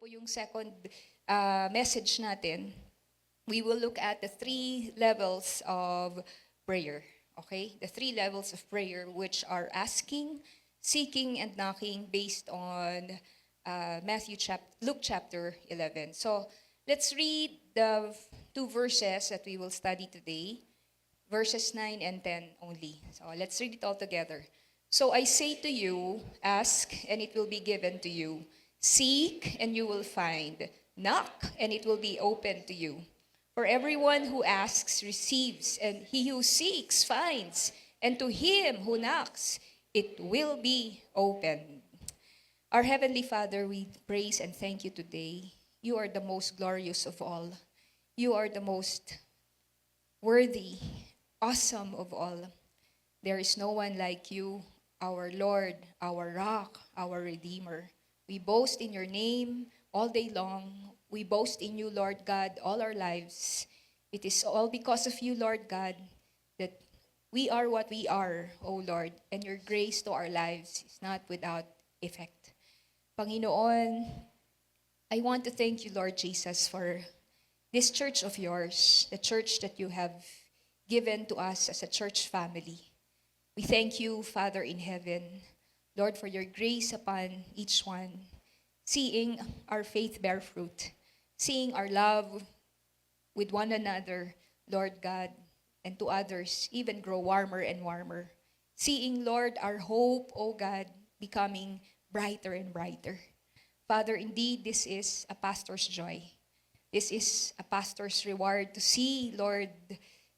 po yung second message natin. We will look at the three levels of prayer. Okay? The three levels of prayer, which are asking, seeking, and knocking, based on Luke chapter 11. So let's read the two verses that we will study today, verses 9 and 10 only. So let's read it all together. So I say to you, ask, and it will be given to you. Seek, and you will find. Knock, and it will be opened to you. For everyone who asks receives, and he who seeks finds, and to him who knocks, it will be opened. Our Heavenly Father, we praise and thank you today. You are the most glorious of all. You are the most worthy, awesome of all. There is no one like you, our Lord, our rock, our Redeemer. We boast in your name all day long. We boast in you, Lord God, all our lives. It is all because of you, Lord God, that we are what we are, O Lord, and your grace to our lives is not without effect. Panginoon, I want to thank you, Lord Jesus, for this church of yours, the church that you have given to us as a church family. We thank you, Father in heaven, Lord, for your grace upon each one, seeing our faith bear fruit, seeing our love with one another, Lord God, and to others even grow warmer and warmer. Seeing, Lord, our hope, O God, becoming brighter and brighter. Father, indeed, this is a pastor's joy. This is a pastor's reward to see, Lord,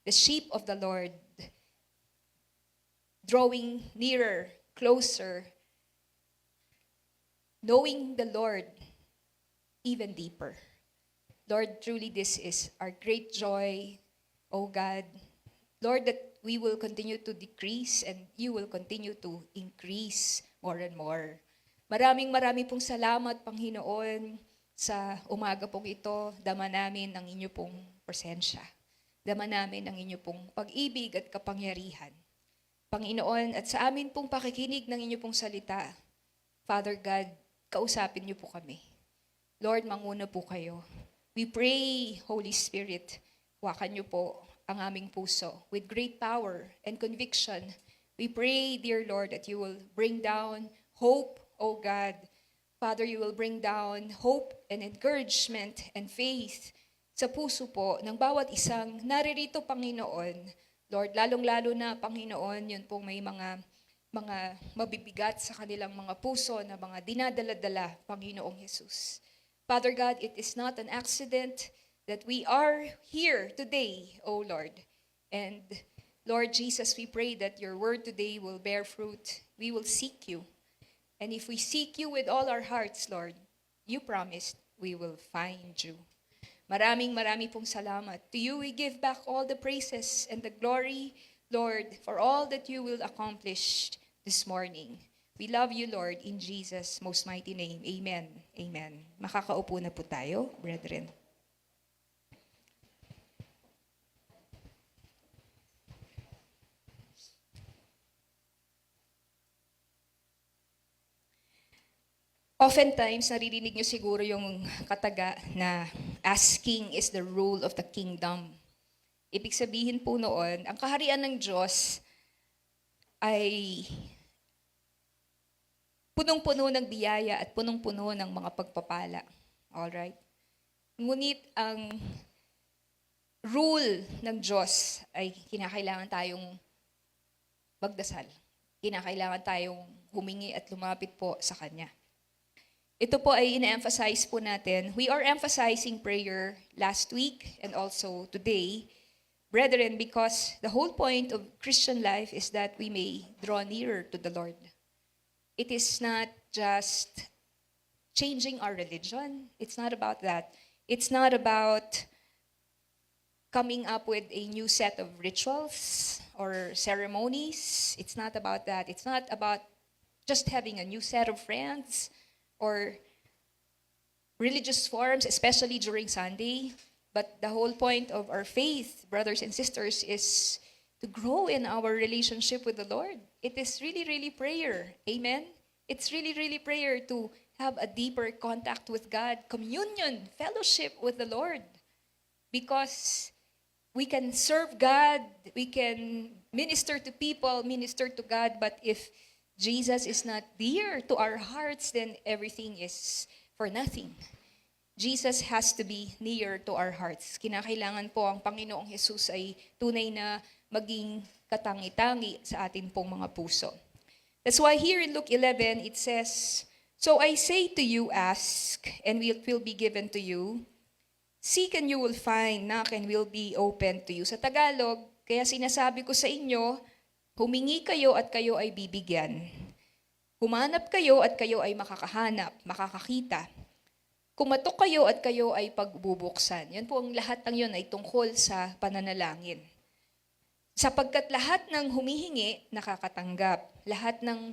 the sheep of the Lord drawing nearer, closer, knowing the Lord even deeper. Lord, truly this is our great joy, O God. Lord, that we will continue to decrease and you will continue to increase more and more. Maraming pong salamat, Panginoon, sa umaga pong ito. Dama namin ang inyo pong presensya. Dama namin ang inyo pong pag-ibig at kapangyarihan. Panginoon, at sa amin pong pakikinig ng inyo pong salita, Father God, kausapin niyo po kami. Lord, manguna po kayo. We pray, Holy Spirit, huwakan niyo po ang aming puso with great power and conviction. We pray, dear Lord, that you will bring down hope, O God. Father, you will bring down hope and encouragement and faith sa puso po ng bawat isang naririto, Panginoon. Lord, lalong-lalo na, Panginoon, yun pong may mga mabibigat sa kanilang mga puso na mga dinadala-dala, Panginoong Jesus. Father God, it is not an accident that we are here today, O Lord. And Lord Jesus, we pray that your word today will bear fruit. We will seek you. And if we seek you with all our hearts, Lord, you promised we will find you. Maraming pong salamat. To you we give back all the praises and the glory, Lord, for all that you will accomplish this morning. We love you, Lord, in Jesus' most mighty name. Amen. Amen. Makakaupo na po tayo, brethren. Oftentimes, naririnig niyo siguro yung kataga na asking is the rule of the kingdom. Ibig sabihin po noon, ang kaharian ng Diyos ay punong-puno ng biyaya at punong-puno ng mga pagpapala. Alright? Ngunit ang rule ng Diyos ay kinakailangan tayong magdasal. Kinakailangan tayong humingi at lumapit po sa Kanya. Ito po ay ina-emphasize po natin. We are emphasizing prayer last week and also today, brethren, because the whole point of Christian life is that we may draw nearer to the Lord. It is not just changing our religion. It's not about that. It's not about coming up with a new set of rituals or ceremonies. It's not about that. It's not about just having a new set of friends or religious forms, especially during Sunday. But the whole point of our faith, brothers and sisters, is to grow in our relationship with the Lord. It is really prayer. Amen? It's really prayer to have a deeper contact with God, communion, fellowship with the Lord. Because we can serve God, we can minister to people, minister to God, but if Jesus is not dear to our hearts, then everything is for nothing. Jesus has to be near to our hearts. Kinakailangan po ang Panginoong Jesus ay tunay na maging katangi-tangi sa atin pong mga puso. That's why here in Luke 11, it says, "So I say to you, ask, and it will be given to you. Seek and you will find, knock and will be open to you." Sa Tagalog, kaya sinasabi ko sa inyo, humingi kayo at kayo ay bibigyan. Humanap kayo at kayo ay makakahanap, makakakita. Kumatok kayo at kayo ay pagbubuksan. Yan po ang lahat ng yun ay tungkol sa pananalangin. Sapagkat lahat ng humihingi, nakakatanggap. Lahat ng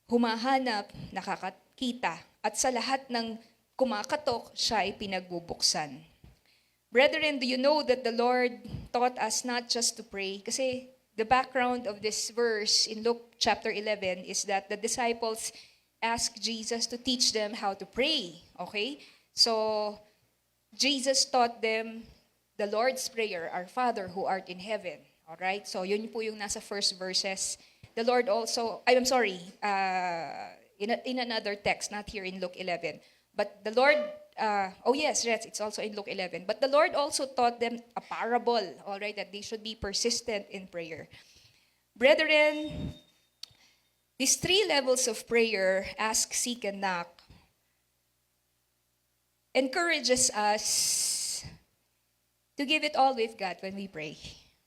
humahanap, nakakakita. At sa lahat ng kumakatok, siya ay pinagbubuksan. Brethren, do you know that the Lord taught us not just to pray? Kasi the background of this verse in Luke chapter 11 is that the disciples asked Jesus to teach them how to pray. Okay? So, Jesus taught them the Lord's Prayer, "Our Father who art in heaven." Alright? So, yun po yung nasa first verses. The Lord also, I'm sorry, in another text, not here in Luke 11. But the Lord, yes, it's also in Luke 11. But the Lord also taught them a parable, alright, that they should be persistent in prayer. Brethren, these three levels of prayer, ask, seek, and knock, encourages us to give it all with God when we pray.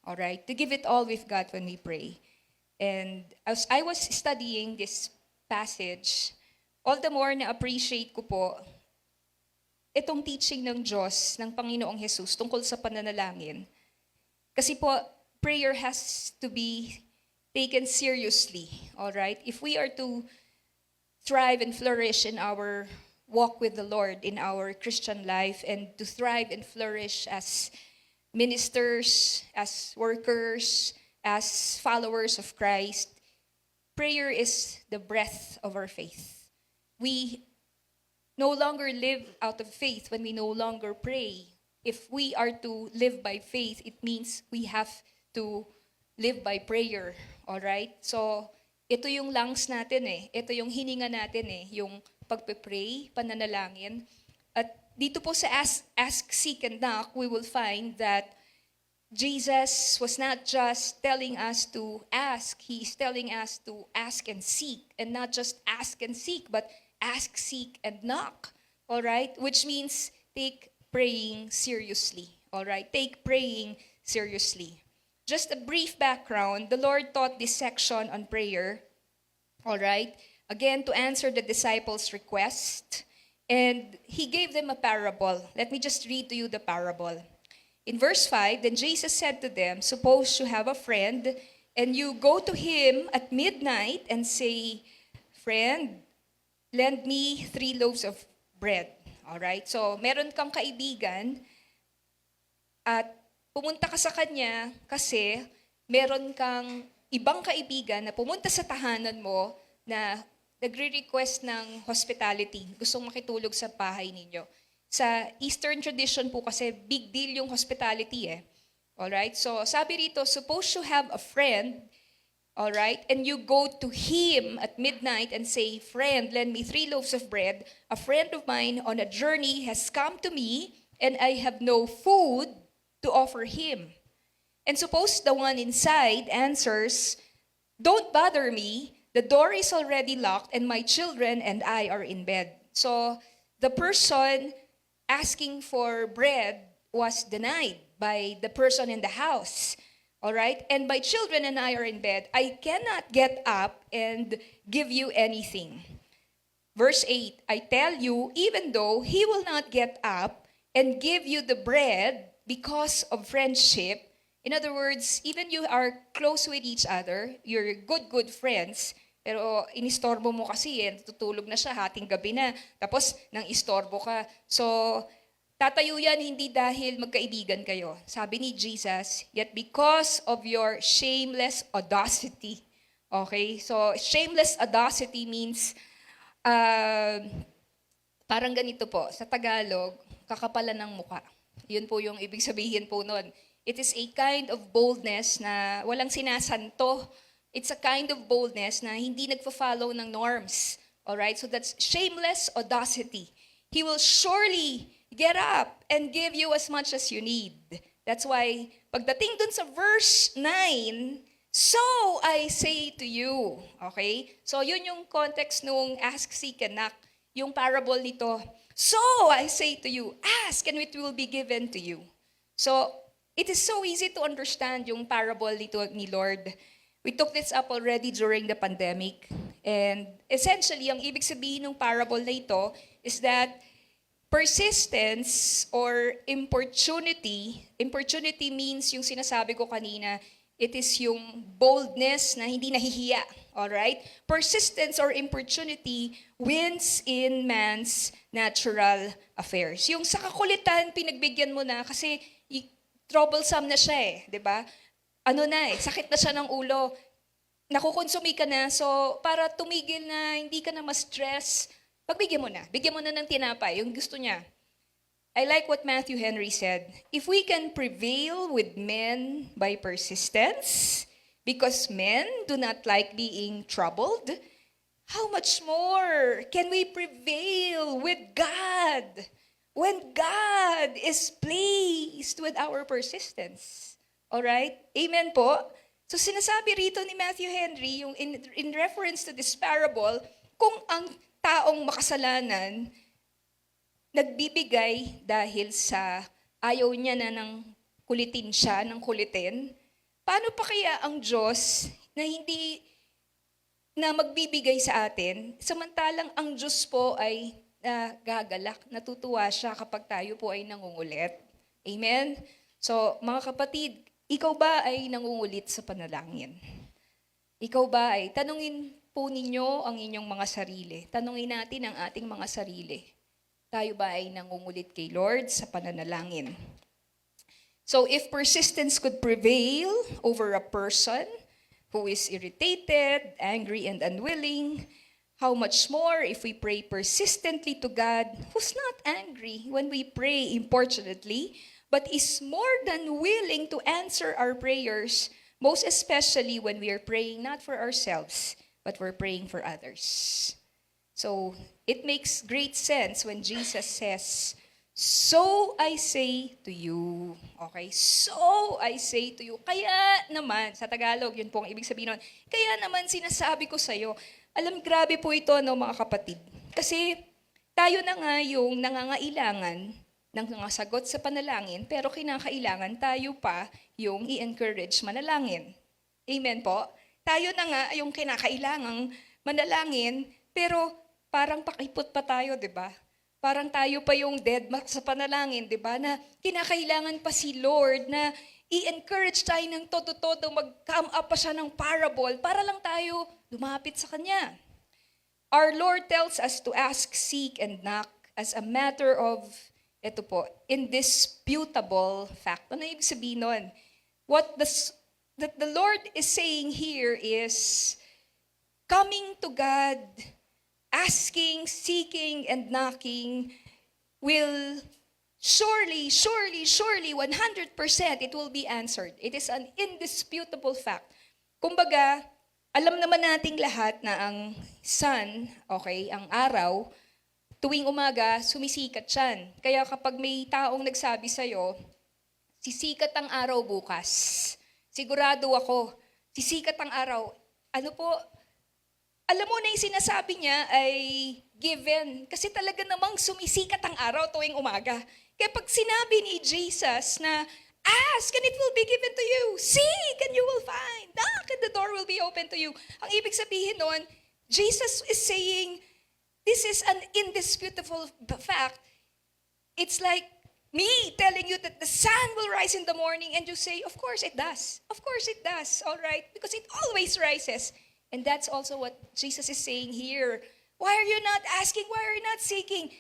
All right? To give it all with God when we pray. And as I was studying this passage, all the more na-appreciate ko po itong teaching ng Diyos, ng Panginoong Jesus tungkol sa pananalangin. Kasi po, prayer has to be taken seriously. All right? If we are to thrive and flourish in our walk with the Lord in our Christian life and to thrive and flourish as ministers, as workers, as followers of Christ, prayer is the breath of our faith. We no longer live out of faith when we no longer pray. If we are to live by faith, it means we have to live by prayer. All right? So, ito yung lungs natin eh. Ito yung hininga natin eh. Yung pagpe-pray, pananalangin. At dito po sa ask, seek, and knock, we will find that Jesus was not just telling us to ask, He is telling us to ask and seek. And not just ask and seek, but ask, seek, and knock. Alright? Which means take praying seriously. Alright? Take praying seriously. Just a brief background, the Lord taught this section on prayer. Alright? Again, to answer the disciples' request. And He gave them a parable. Let me just read to you the parable. In verse 5, "Then Jesus said to them, suppose you have a friend, and you go to him at midnight and say, 'Friend, lend me 3 loaves of bread.'" Alright? So, meron kang kaibigan, at pumunta ka sa kanya kasi meron kang ibang kaibigan na pumunta sa tahanan mo na nagre-request ng hospitality, gustong makitulog sa bahay ninyo. Sa Eastern tradition po kasi big deal yung hospitality eh. Alright? So sabi rito, suppose you have a friend, alright, and you go to him at midnight and say, "Friend, lend me 3 loaves of bread. A friend of mine on a journey has come to me and I have no food to offer him." And suppose the one inside answers, "Don't bother me. The door is already locked and my children and I are in bed." So the person asking for bread was denied by the person in the house. All right? "And my children and I are in bed. I cannot get up and give you anything." Verse 8, "I tell you, even though he will not get up and give you the bread because of friendship," in other words, even you are close with each other, you're good friends, pero inistorbo mo kasi tutulog na siya, hating gabi na, tapos nang istorbo ka. So, tatayo yan hindi dahil magkaibigan kayo. Sabi ni Jesus, "Yet because of your shameless audacity." Okay? So, shameless audacity means Parang ganito po, sa Tagalog, kakapalan ng muka. Yun po yung ibig sabihin po nun. It is a kind of boldness na walang sinasanto. It's a kind of boldness na hindi nagfa-follow ng norms. Alright? So that's shameless audacity. He will surely get up and give you as much as you need. That's why, pagdating dun sa verse 9, so I say to you. Okay? So yun yung context nung ask, seek, and knock. Yung parable nito. So I say to you, ask and it will be given to you. So it is so easy to understand yung parable nito ni Lord. We took this up already during the pandemic. And essentially, ang ibig sabihin ng parable na ito is that persistence or importunity means yung sinasabi ko kanina, it is yung boldness na hindi nahihiya. Alright? Persistence or importunity wins in man's natural affairs. Yung sa kakulitan, pinagbigyan mo na kasi troublesome na siya eh. 'Di ba? Sakit na siya ng ulo. Nakukonsumi ka na, so para tumigil na, hindi ka na ma-stress, pagbigyan mo na. Bigyan mo na ng tinapay, yung gusto niya. I like what Matthew Henry said. If we can prevail with men by persistence, because men do not like being troubled, how much more can we prevail with God when God is pleased with our persistence? Alright? Amen po? So sinasabi rito ni Matthew Henry, yung in reference to this parable, kung ang taong makasalanan nagbibigay dahil sa ayaw niya na ng kulitin siya, ng kulitin, paano pa kaya ang Diyos na hindi na magbibigay sa atin, samantalang ang Diyos po ay gagalak, natutuwa siya kapag tayo po ay nangungulit. Amen? So, mga kapatid, ikaw ba ay nangungulit sa panalangin? Ikaw ba ay, tanungin po ninyo ang inyong mga sarili. Tanungin natin ang ating mga sarili. Tayo ba ay nangungulit kay Lord sa pananalangin? So if persistence could prevail over a person who is irritated, angry, and unwilling, how much more if we pray persistently to God, who's not angry when we pray importunately, but is more than willing to answer our prayers, most especially when we are praying not for ourselves, but we're praying for others. So it makes great sense when Jesus says, so I say to you. Okay? So I say to you. Kaya naman, sa Tagalog, yun po ang ibig sabihin nun, kaya naman sinasabi ko sa'yo, alam, grabe po ito, no, mga kapatid. Kasi tayo na nga yung nangangailangan ng mga sagot sa panalangin, pero kinakailangan tayo pa yung i-encourage manalangin. Amen po? Tayo na nga yung kinakailangang manalangin, pero parang pakipot pa tayo, di ba? Parang tayo pa yung dead mark sa panalangin, di ba? Na kinakailangan pa si Lord na i-encourage tayo ng todo-todo, mag-come up pa siya ng parable para lang tayo lumapit sa Kanya. Our Lord tells us to ask, seek, and knock as a matter of, ito po, indisputable fact. Ano ibig sabihin nun? What the Lord is saying here is coming to God, asking, seeking, and knocking will surely, 100% it will be answered. It is an indisputable fact. Kumbaga, alam naman nating lahat na ang sun, okay, ang araw, tuwing umaga, sumisikat yan. Kaya kapag may taong nagsabi sa'yo, sisikat ang araw bukas. Sigurado ako, sisikat ang araw. Ano po, alam mo na yung sinasabi niya ay given. Kasi talaga namang sumisikat ang araw tuwing umaga. Kaya pag sinabi ni Jesus na, ask and it will be given to you. Seek and you will find. Knock and the door will be open to you. Ang ibig sabihin nun, Jesus is saying, this is an indisputable fact. It's like me telling you that the sun will rise in the morning and you say, of course it does. Of course it does. All right? Because it always rises. And that's also what Jesus is saying here. Why are you not asking? Why are you not seeking?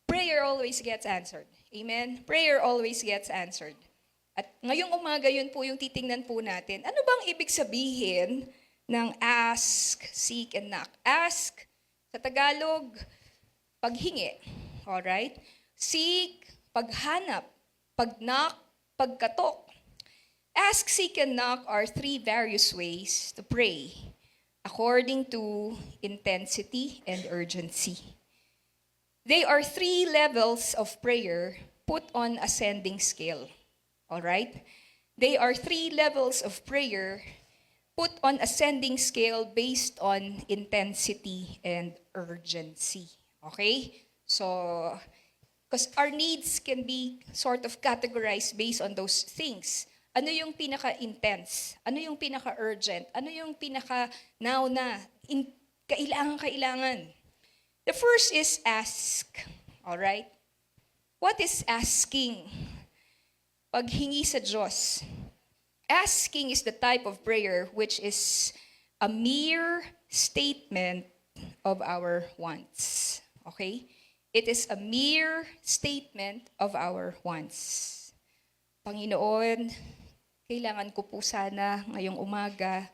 Prayer always gets answered. Amen? Prayer always gets answered. At ngayong umaga, yun po yung titingnan po natin. Ano bang ibig sabihin ng ask, seek, and knock? Ask, sa Tagalog, paghingi. Alright? Seek, paghanap, pag-knock, pagkatok. Ask, seek, and knock are three various ways to pray according to intensity and urgency. They are three levels of prayer put on ascending scale. Alright? They are three levels of prayer put on ascending scale based on intensity and urgency. Okay? So, because our needs can be sort of categorized based on those things. Ano yung pinaka-intense? Ano yung pinaka-urgent? Ano yung pinaka-now na? Kailangan. The first is ask. Alright? What is asking? Paghingi sa Diyos. Asking is the type of prayer which is a mere statement of our wants. Okay? It is a mere statement of our wants. Panginoon, kailangan ko po sana ngayong umaga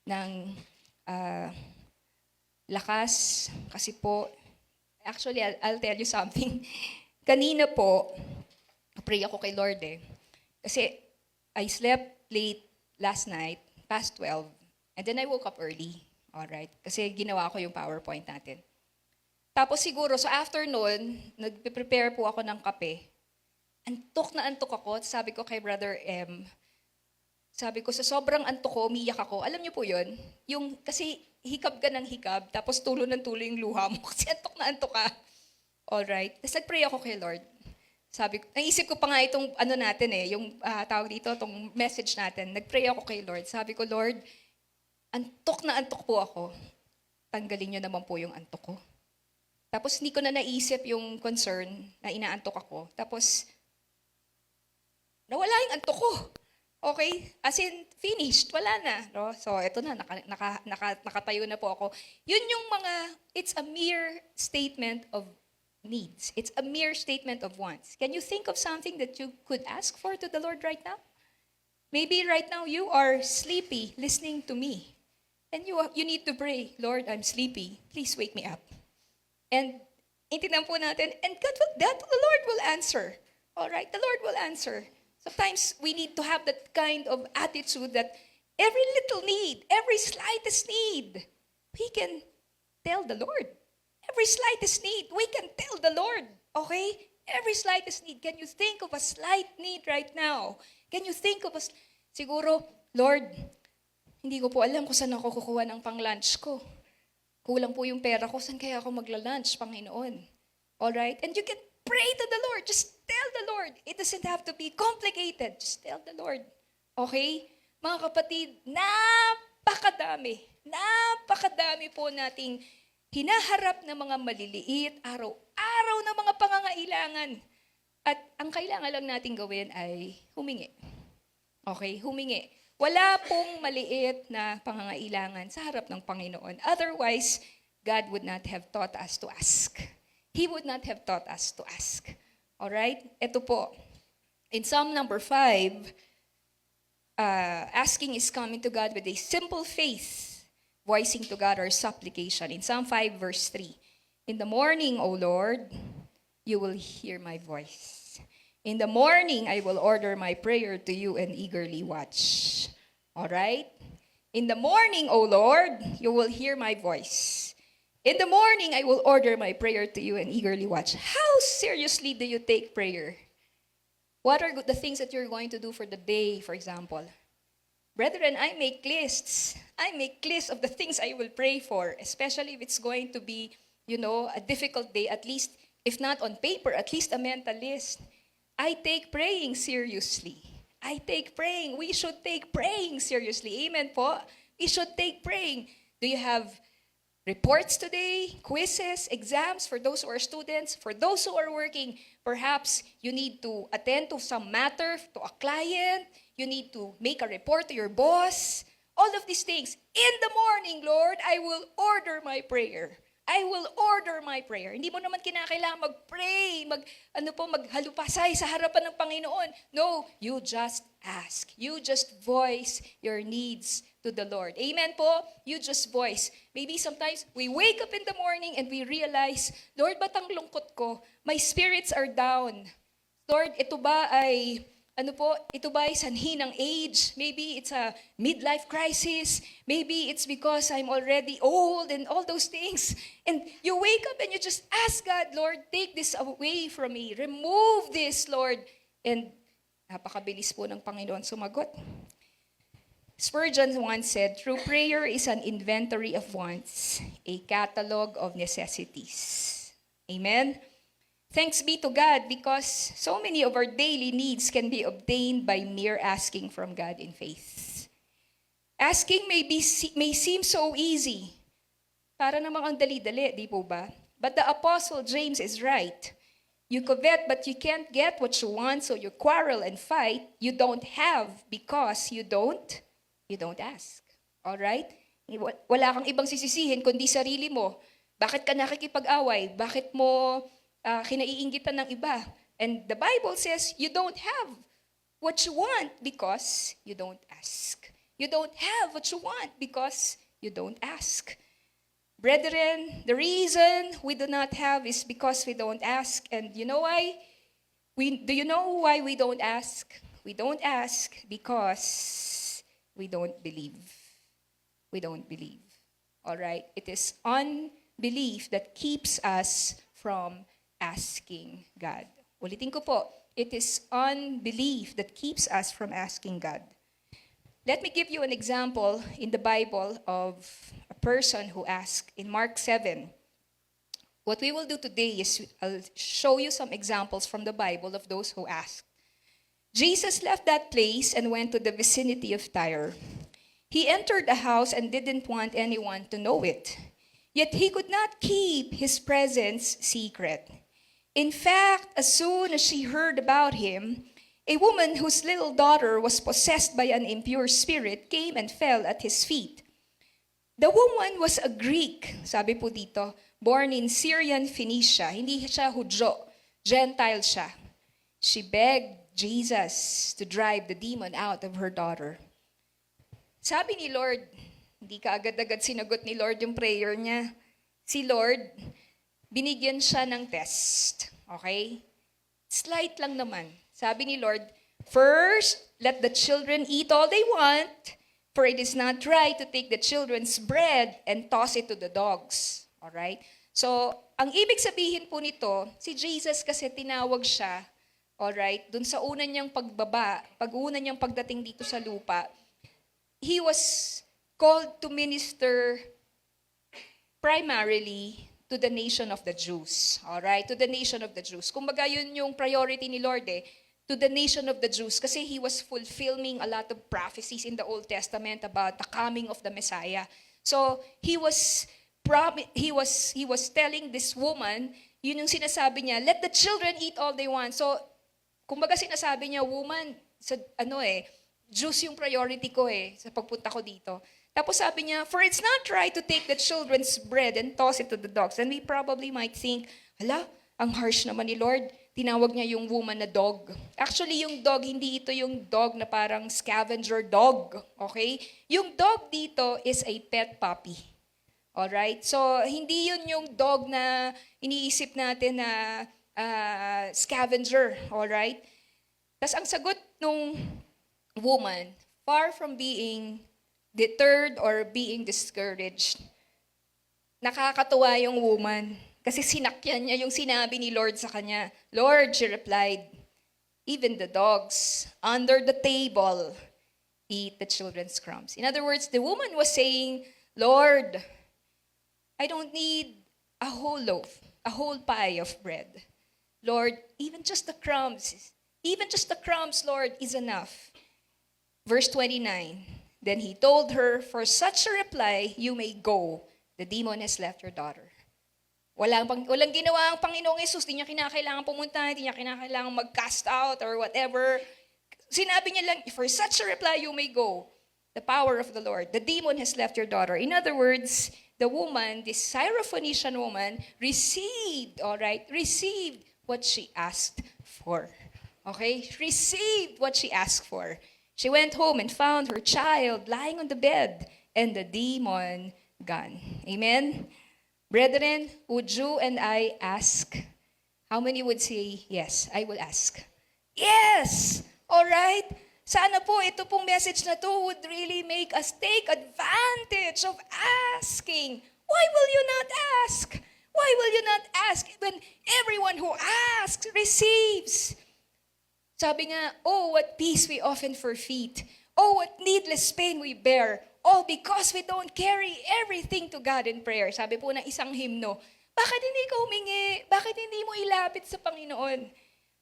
ng lakas kasi po, actually, I'll tell you something. Kanina po, pray ako kay Lord Kasi I slept late last night, past 12, and then I woke up early. Alright? Kasi ginawa ko yung PowerPoint natin. Tapos siguro, sa afternoon, nagpe-prepare po ako ng kape. Antok na antok ako. Sabi ko kay Brother M, sabi ko, sa sobrang antok ko, umiyak ako. Alam niyo po yun? Yung, kasi hikab ka ng hikab, tapos tulo ng tulo yung luha mo kasi antok na antok ka. Alright? Tapos nag-pray ako kay Lord. Sabi ko, naisip ko pa nga itong ano natin yung tawag dito, itong message natin. Nag-pray ako kay Lord. Sabi ko, Lord, antok na antok po ako. Tanggalin niyo naman po yung antok ko. Tapos hindi ko na naisip yung concern na inaantok ako. Tapos, nawala yung antok ko. Okay? As in, finished. Wala na. No? So, eto na. Nakatayo na po ako. Yun yung it's a mere statement of needs. It's a mere statement of wants. Can you think of something that you could ask for to the Lord right now? Maybe right now you are sleepy listening to me. And you need to pray, Lord, I'm sleepy. Please wake me up. And intindihan po natin, and the Lord will answer. All right? The Lord will answer. Sometimes we need to have that kind of attitude that every little need, every slightest need, we can tell the Lord. Every slightest need, we can tell the Lord. Okay? Every slightest need. Can you think of a slight need right now? Can you think of siguro, Lord, hindi ko po alam kung saan ako kukuha ng pang-lunch ko. Kulang po yung pera ko, saan kaya ako magla-lunch, Panginoon? Alright? And you can pray to the Lord. Just tell the Lord. It doesn't have to be complicated. Just tell the Lord. Okay? Mga kapatid, napakadami po nating hinaharap na mga maliliit, araw-araw na mga pangangailangan. At ang kailangan lang natin gawin ay humingi. Okay? Humingi. Wala pong maliit na pangangailangan sa harap ng Panginoon. Otherwise, God would not have taught us to ask. He would not have taught us to ask. Alright? Ito po. In Psalm number 5, asking is coming to God with a simple faith, voicing to God our supplication. In Psalm 5, verse 3, in the morning, O Lord, you will hear my voice. In the morning, I will order my prayer to you and eagerly watch. All right? In the morning, O Lord, you will hear my voice. In the morning, I will order my prayer to you and eagerly watch. How seriously do you take prayer? What are the things that you're going to do for the day, for example? Brethren, I make lists. I make lists of the things I will pray for, especially if it's going to be, a difficult day, at least, if not on paper, at least a mental list. I take praying seriously. We should take praying seriously. Amen po? We should take praying. Do you have reports today, quizzes, exams for those who are students? For those who are working, perhaps you need to attend to some matter, to a client. You need to make a report to your boss. All of these things. In the morning, Lord, I will order my prayer. I will order my prayer. Hindi mo naman kinakailangan mag-pray, maghalupasay sa harapan ng Panginoon. No, you just ask. You just voice your needs to to the Lord. Amen po? You just voice. Maybe sometimes we wake up in the morning and we realize, Lord, ba't ang lungkot ko? My spirits are down. Lord, ito ba ay ito ba ay sanhi ng age? Maybe it's a midlife crisis. Maybe it's because I'm already old and all those things. And you wake up and you just ask God, Lord, take this away from me. Remove this, Lord. And napakabilis po ng Panginoon sumagot. Spurgeon once said, true prayer is an inventory of wants, a catalog of necessities. Amen? Thanks be to God because so many of our daily needs can be obtained by mere asking from God in faith. Asking may seem so easy. Para namang ang dali-dali, di po ba? But the Apostle James is right. You covet but you can't get what you want, so you quarrel and fight. You don't have because you don't ask. Alright? Wala kang ibang sisisihin kundi sarili mo. Bakit ka nakikipag-away? Bakit mo kinaiinggitan ng iba? And the Bible says you don't have what you want because you don't ask. You don't have what you want because you don't ask. Brethren, the reason we do not have is because we don't ask. And you know why? Do you know why we don't ask? We don't ask because we don't believe. We don't believe. All right? It is unbelief that keeps us from asking God. Ulitin ko po, it is unbelief that keeps us from asking God. Let me give you an example in the Bible of a person who asked in Mark 7. What we will do today is I'll show you some examples from the Bible of those who asked. Jesus left that place and went to the vicinity of Tyre. He entered a house and didn't want anyone to know it. Yet he could not keep his presence secret. In fact, as soon as she heard about him, a woman whose little daughter was possessed by an impure spirit came and fell at his feet. The woman was a Greek, sabi po dito, born in Syrian Phoenicia. Hindi siya Hudyo, Gentile siya. She begged Jesus to drive the demon out of her daughter. Sabi ni Lord, hindi ka agad-agad sinagot ni Lord yung prayer niya. Si Lord, binigyan siya ng test. Okay? Slight lang naman. Sabi ni Lord, first, let the children eat all they want, for it is not right to take the children's bread and toss it to the dogs. Alright? So, ang ibig sabihin po nito, si Jesus kasi tinawag siya, alright, dun sa una niyang pag-una niyang pagdating dito sa lupa, he was called to minister primarily to the nation of the Jews. Alright? To the nation of the Jews. Kumbaga yun yung priority ni Lord to the nation of the Jews kasi he was fulfilling a lot of prophecies in the Old Testament about the coming of the Messiah. So, he was telling this woman, yun yung sinasabi niya, let the children eat all they want. So, kumbaga sinasabi niya, woman, Jews yung priority ko sa pagpunta ko dito. Tapos sabi niya, for it's not right to take the children's bread and toss it to the dogs. And we probably might think, hala, ang harsh naman ni Lord. Tinawag niya yung woman na dog. Actually, yung dog, hindi ito yung dog na parang scavenger dog. Okay? Yung dog dito is a pet puppy. Alright? So, hindi yun yung dog na iniisip natin na scavenger. Alright? Tapos ang sagot nung woman, far from being deterred or being discouraged. Nakakatuwa yung woman kasi sinakyan niya yung sinabi ni Lord sa kanya. Lord, she replied, even the dogs under the table eat the children's crumbs. In other words, the woman was saying, Lord, I don't need a whole loaf, a whole pie of bread. Lord, even just the crumbs, Lord, is enough. Verse 29, then he told her, for such a reply, you may go. The demon has left your daughter. Walang ginawa ang Panginoong Jesus. Di niya kinakailangan pumunta, di niya kinakailangan mag-cast out or whatever. Sinabi niya lang, for such a reply, you may go. The power of the Lord. The demon has left your daughter. In other words, the woman, this Syrophoenician woman, received what she asked for. Okay? Received what she asked for. She went home and found her child lying on the bed and the demon gone. Amen? Brethren, would you and I ask? How many would say, yes, I will ask? Yes! All right? Sana po ito pong message na to would really make us take advantage of asking. Why will you not ask? Why will you not ask when everyone who asks receives? Sabi nga, oh, what peace we often forfeit. Oh, what needless pain we bear. All because we don't carry everything to God in prayer. Sabi po ng isang hymno, bakit hindi ka humingi? Bakit hindi mo ilapit sa Panginoon?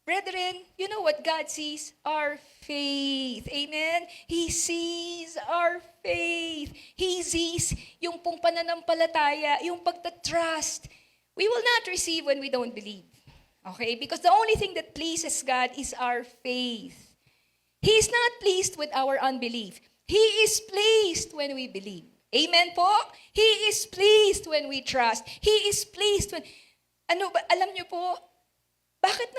Brethren, you know what God sees? Our faith. Amen? He sees our faith. He sees yung pong pananampalataya, yung pagtatrust. We will not receive when we don't believe. Okay? Because the only thing that pleases God is our faith. He is not pleased with our unbelief. He is pleased when we believe. Amen po? He is pleased when we trust. He is pleased when... alam niyo po, bakit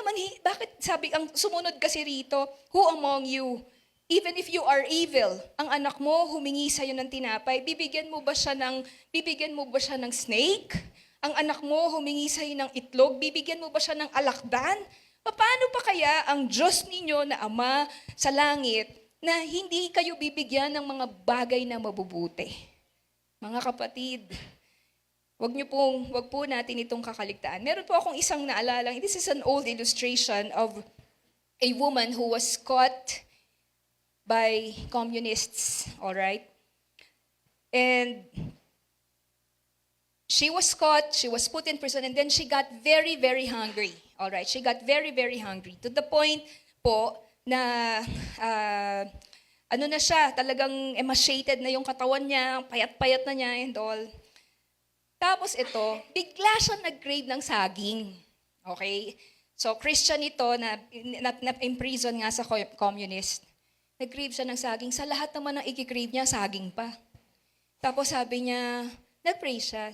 sabi, ang sumunod kasi rito, who among you, even if you are evil, ang anak mo humingi sa'yo ng tinapay, bibigyan mo ba siya ng snake? Ang anak mo humingi sa'yo ng itlog, bibigyan mo ba siya ng alakdan? Paano pa kaya ang Diyos ninyo na Ama sa langit na hindi kayo bibigyan ng mga bagay na mabubuti? Mga kapatid, wag po natin itong kakaligtaan. Meron po akong isang naalala. This is an old illustration of a woman who was caught by communists, all right? And she was caught, she was put in prison, and then she got very, very hungry. All right? She got very, very hungry. To the point po na, na siya, talagang emaciated na yung katawan niya, payat-payat na niya and all. Tapos ito, bigla siya nag-crave ng saging. Okay? So, Christian ito na imprison nga sa communist. Nag-crave siya ng saging. Sa lahat naman ng i-crave niya, saging pa. Tapos sabi niya, nag-pray siya,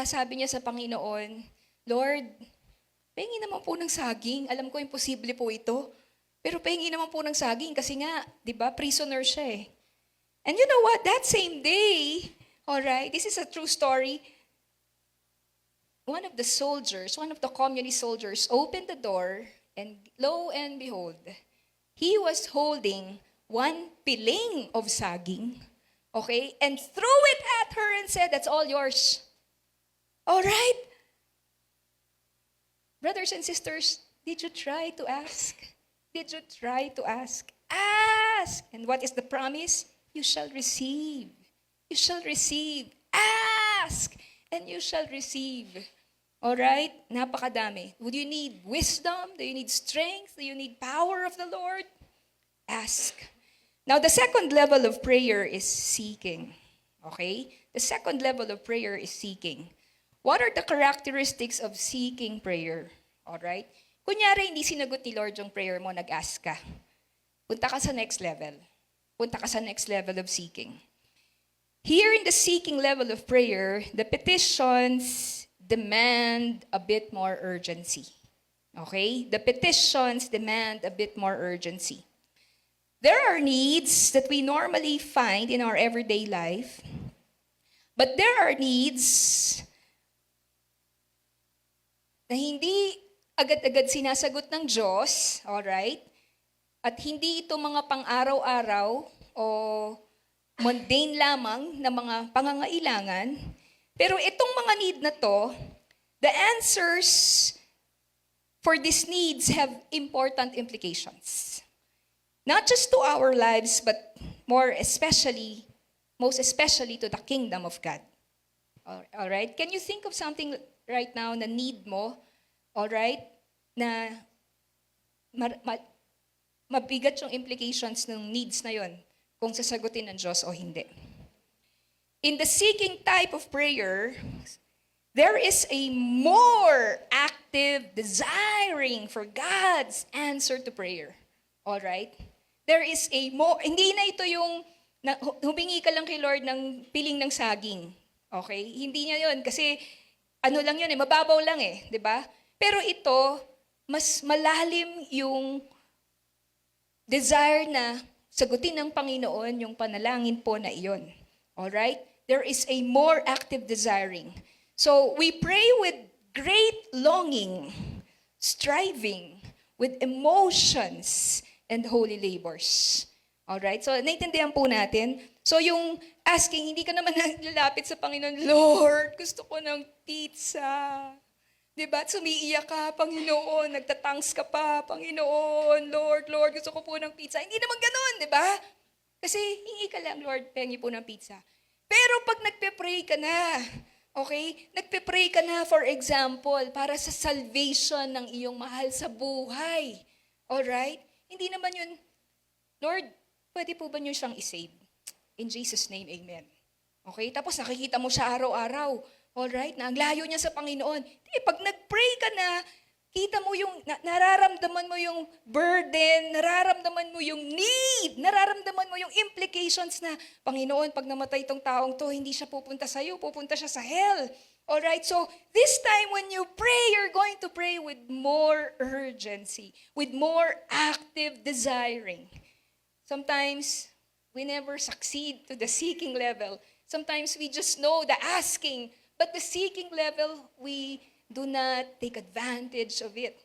sabi niya sa Panginoon, Lord, pahingi naman po ng saging. Alam ko, imposible po ito. Pero pahingi naman po ng saging kasi nga, di ba, prisoner siya eh. And you know what? That same day, alright, this is a true story. One of the communist soldiers opened the door and lo and behold, he was holding one piling of saging, okay, and threw it at her and said, that's all yours. Alright? Brothers and sisters, did you try to ask? Did you try to ask? Ask! And what is the promise? You shall receive. You shall receive. Ask, and you shall receive. All right? Napakadami. Would you need wisdom? Do you need strength? Do you need power of the Lord? Ask. Now, the second level of prayer is seeking. Okay? The second level of prayer is seeking. What are the characteristics of seeking prayer? All right? Kunyari, hindi sinagot ni Lord yung prayer mo, nag-ask ka. Punta ka sa next level. Punta ka sa next level of seeking. Here in the seeking level of prayer, the petitions demand a bit more urgency. Okay? The petitions demand a bit more urgency. There are needs that we normally find in our everyday life, but there are needs na hindi agad-agad sinasagot ng Diyos, alright? At hindi ito mga pang-araw-araw o mundane lamang na mga pangangailangan. Pero itong mga need na to, the answers for these needs have important implications. Not just to our lives, but most especially to the kingdom of God. All right? Can you think of something right now na need mo, all right, na mabigat yung implications ng needs na yon kung sasagutin ng Diyos o hindi. In the seeking type of prayer, there is a more active desiring for God's answer to prayer. All right? There is a more, hindi na ito yung humingi ka lang kay Lord ng piling ng saging. Okay? Hindi niya yon kasi ano lang yun mababaw lang 'di ba? Pero ito, mas malalim yung desire na sagutin ng Panginoon yung panalangin po na iyon. Alright? There is a more active desiring. So, we pray with great longing, striving, with emotions, and holy labors. Alright? So, naintindihan po natin. So, yung asking, hindi ka naman lalapit sa Panginoon, Lord, gusto ko ng pizza. Diba? At sumiiyak ka, Panginoon, nagtatangs ka pa, Panginoon, Lord, gusto ko po ng pizza. Hindi naman ganun, diba? Kasi hingi ka lang, Lord, pengi po ng pizza. Pero pag nagpe-pray ka na, okay? Nagpe-pray ka na, for example, para sa salvation ng iyong mahal sa buhay. Alright? Hindi naman yun, Lord, pwede po ba niyo siyang isave? In Jesus' name, amen. Okay? Tapos nakikita mo siya araw-araw. Alright? Na ang layo niya sa Panginoon. Pag nag-pray ka na, kita mo yung, nararamdaman mo yung burden, nararamdaman mo yung need, nararamdaman mo yung implications na, Panginoon, pag namatay itong taong to, hindi siya pupunta sa iyo, pupunta siya sa hell. Alright? So, this time when you pray, you're going to pray with more urgency, with more active desiring. Sometimes, we never succeed to the seeking level. Sometimes, we just know the asking, but the seeking level, we do not take advantage of it.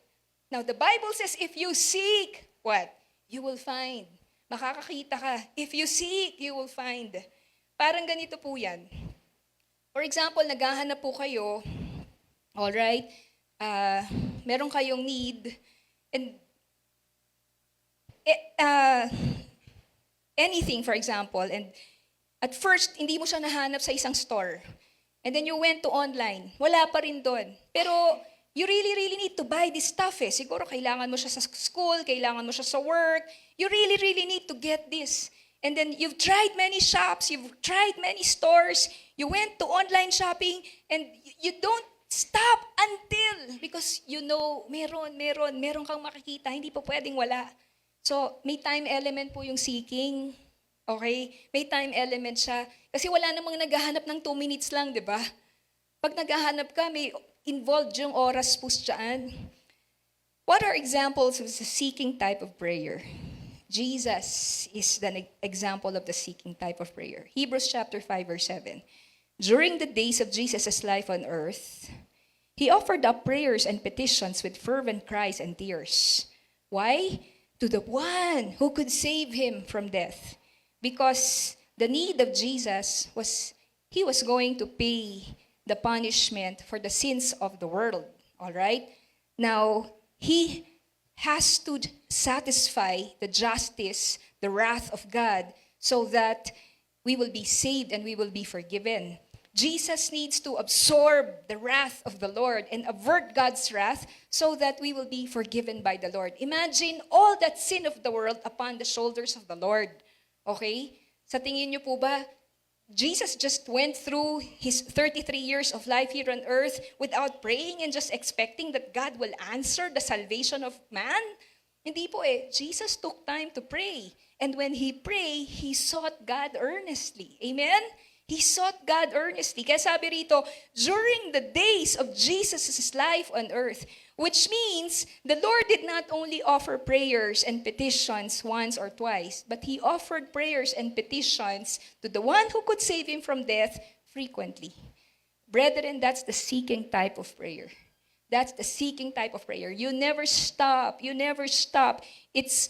Now, the Bible says, if you seek, what? You will find. Makakakita ka. If you seek, you will find. Parang ganito po yan. For example, naghahanap po kayo, alright, meron kayong need, and anything, for example, and at first, hindi mo siya nahanap sa isang store. And then you went to online. Wala pa rin doon. Pero you really need to buy this stuff eh. Siguro kailangan mo siya sa school, kailangan mo siya sa work. You really need to get this. And then you've tried many shops, you've tried many stores, you went to online shopping, and you don't stop until, because you know, meron kang makikita, hindi pa pwedeng wala. So, may time element po yung seeking. Okay? May time element siya. Kasi wala namang naghahanap ng 2 minutes lang, di ba? Pag naghahanap ka, may involved yung oras po dyan. What are examples of the seeking type of prayer? Jesus is the example of the seeking type of prayer. Hebrews chapter 5, verse 7. During the days of Jesus' life on earth, he offered up prayers and petitions with fervent cries and tears. Why? To the one who could save him from death. Because the need of Jesus was, he was going to pay the punishment for the sins of the world. All right? Now, he has to satisfy the justice, the wrath of God, so that we will be saved and we will be forgiven. Jesus needs to absorb the wrath of the Lord and avert God's wrath so that we will be forgiven by the Lord. Imagine all that sin of the world upon the shoulders of the Lord. Okay? Sa tingin niyo po ba, Jesus just went through his 33 years of life here on earth without praying and just expecting that God will answer the salvation of man? Hindi po eh. Jesus took time to pray. And when he prayed, he sought God earnestly. Amen? He sought God earnestly. Kaya sabi rito, during the days of Jesus' life on earth, which means the Lord did not only offer prayers and petitions once or twice, but he offered prayers and petitions to the one who could save him from death frequently. Brethren, that's the seeking type of prayer. That's the seeking type of prayer. You never stop. You never stop. It's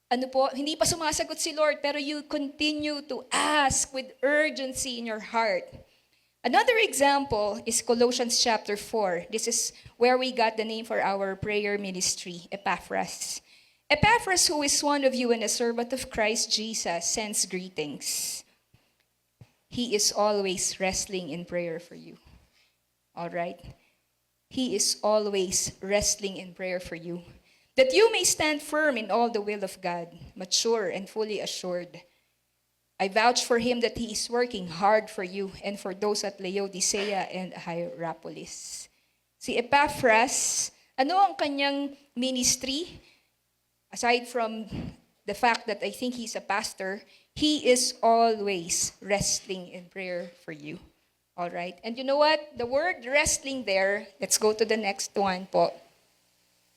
hindi pa sumasagot si Lord, pero you continue to ask with urgency in your heart. Another example is Colossians chapter 4. This is where we got the name for our prayer ministry, Epaphras. Epaphras, who is one of you and a servant of Christ Jesus, sends greetings. He is always wrestling in prayer for you. All right? He is always wrestling in prayer for you. That you may stand firm in all the will of God, mature and fully assured. I vouch for him that he is working hard for you and for those at Laodicea and Hierapolis. Si Epaphras, ano ang kanyang ministry? Aside from the fact that I think he's a pastor, he is always wrestling in prayer for you. All right? And you know what? The word wrestling there, let's go to the next one po,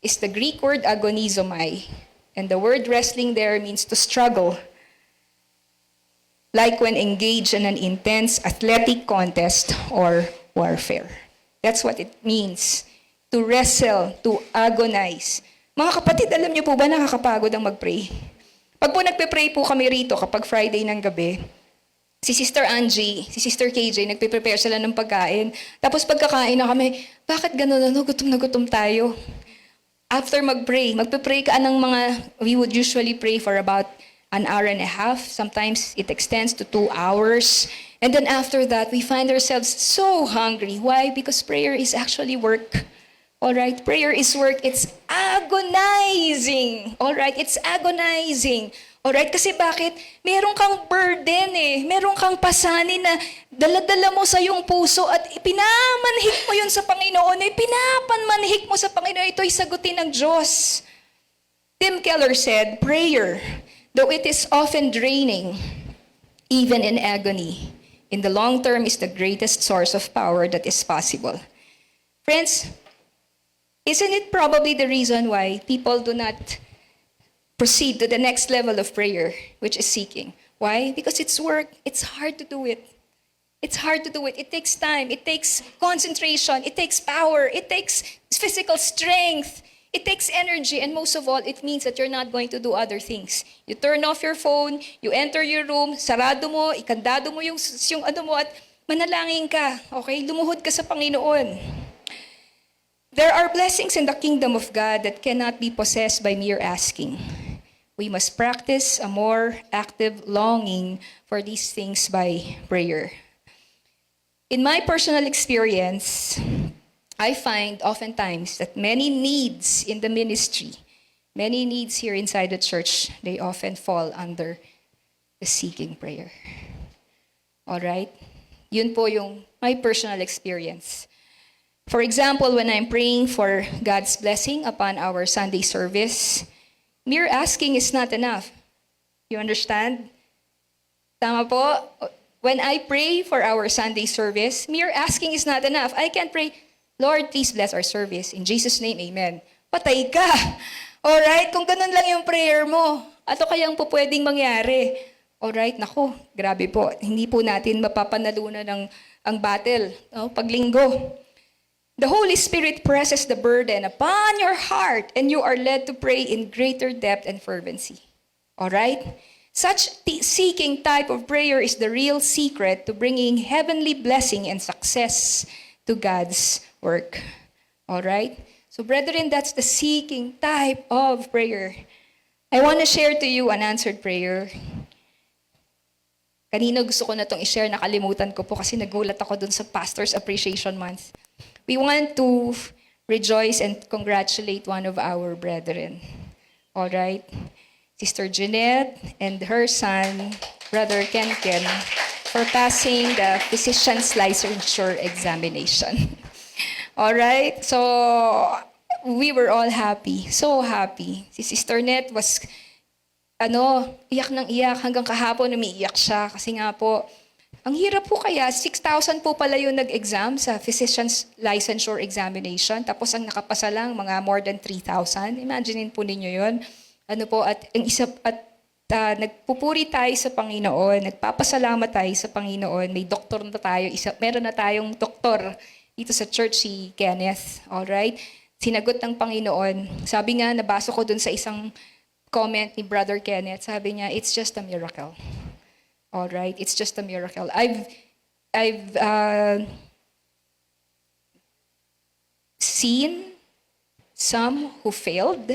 is the Greek word agonizomai. And the word wrestling there means to struggle, like when engaged in an intense athletic contest or warfare. That's what it means, to wrestle, to agonize. Mga kapatid, alam niyo po ba nakakapagod ang mag-pray? Pag po nagpe-pray po kami rito kapag Friday ng gabi, si Sister Angie, si Sister KJ, nagpe-prepare sila ng pagkain. Tapos pagkakain na kami, bakit ganun, gutom na gutom tayo? After mag-pray, magpe-pray ka ng mga, we would usually pray for about an hour and a half. Sometimes it extends to 2 hours. And then after that, we find ourselves so hungry. Why? Because prayer is actually work. All right? Prayer is work. It's agonizing. All right? It's agonizing. Alright? Kasi bakit? Meron kang burden eh. Meron kang pasanin na dala-dala mo sa iyong puso at ipinamanhik mo yun sa Panginoon. Ipinapanmanhik mo sa Panginoon. Ito'y sagutin ng Diyos. Tim Keller said, prayer, though it is often draining, even in agony, in the long term is the greatest source of power that is possible. Friends, isn't it probably the reason why people do not proceed to the next level of prayer, which is seeking? Why? Because it's work. It's hard to do it. It's hard to do it. It takes time. It takes concentration. It takes power. It takes physical strength. It takes energy. And most of all, it means that you're not going to do other things. You turn off your phone, you enter your room, sarado mo, ikandado mo yung ano mo at manalangin ka. Okay? Lumuhod ka sa Panginoon. There are blessings in the kingdom of God that cannot be possessed by mere asking. We must practice a more active longing for these things by prayer. In my personal experience, I find oftentimes that many needs in the ministry, many needs here inside the church, they often fall under the seeking prayer. All right? Yun po yung my personal experience. For example, when I'm praying for God's blessing upon our Sunday service, mere asking is not enough. You understand? Tama po? When I pray for our Sunday service, mere asking is not enough. I can't pray, Lord, please bless our service. In Jesus' name, amen. Patay ka. Alright? Kung ganun lang yung prayer mo, ato kayang po pwedeng mangyari? Alright? Naku, grabe po. Hindi po natin mapapanalunan ang battle. No? Paglinggo. The Holy Spirit presses the burden upon your heart and you are led to pray in greater depth and fervency. All right? Such seeking type of prayer is the real secret to bringing heavenly blessing and success to God's work. All right? So brethren, that's the seeking type of prayer. I want to share to you an answered prayer. Kanina gusto ko na itong i-share, nakalimutan ko po kasi nagulat ako dun sa Pastor's Appreciation Month. We want to rejoice and congratulate one of our brethren. All right? Sister Jeanette and her son, Brother Ken, for passing the physician's licensure examination. All right? So, we were all happy. So happy. Si Sister Net was, iyak ng iyak. Hanggang kahapon umiiyak siya. Kasi nga po, ang hirap po kaya, 6,000 po pala yung nag-exam sa physician's licensure examination. Tapos ang nakapasa lang, mga more than 3,000. Imaginein po ninyo yun. Nagpupuri tayo sa Panginoon. Nagpapasalamat tayo sa Panginoon. May doktor na tayo. Meron na tayong doktor dito sa church, si Kenneth. Alright? Sinagot ng Panginoon. Sabi nga, nabasa ko dun sa isang comment ni Brother Kenneth. Sabi niya, it's just a miracle. All right, it's just a miracle. I've seen some who failed,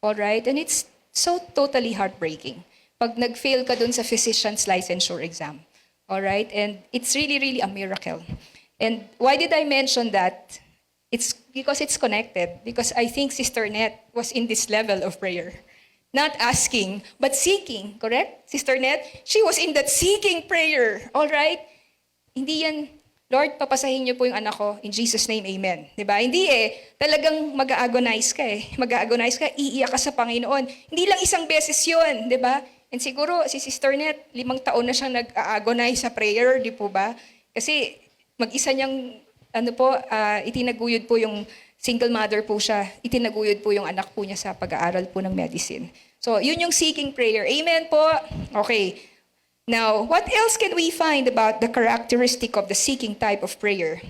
all right, and it's so totally heartbreaking. Pag nag-fail ka dun sa physician's licensure exam, all right, and it's really, really a miracle. And why did I mention that? It's because it's connected. Because I think Sister Net was in this level of prayer. Not asking, but seeking. Correct? Sister Net? She was in that seeking prayer. All right? Hindi yan, Lord, papasahin niyo po yung anak ko. In Jesus' name, amen. Diba? Hindi talagang mag-agonize ka Mag-agonize ka, iiyak ka sa Panginoon. Hindi lang isang beses yun. Diba? And siguro, si Sister Net, 5 taon na siyang nag-agonize sa prayer. Di po ba? Kasi mag-isa niyang, itinaguyod po yung single mother po siya. Itinaguyod po yung anak po niya sa pag-aaral po ng medicine. So, yun yung seeking prayer. Amen po? Okay. Now, what else can we find about the characteristic of the seeking type of prayer?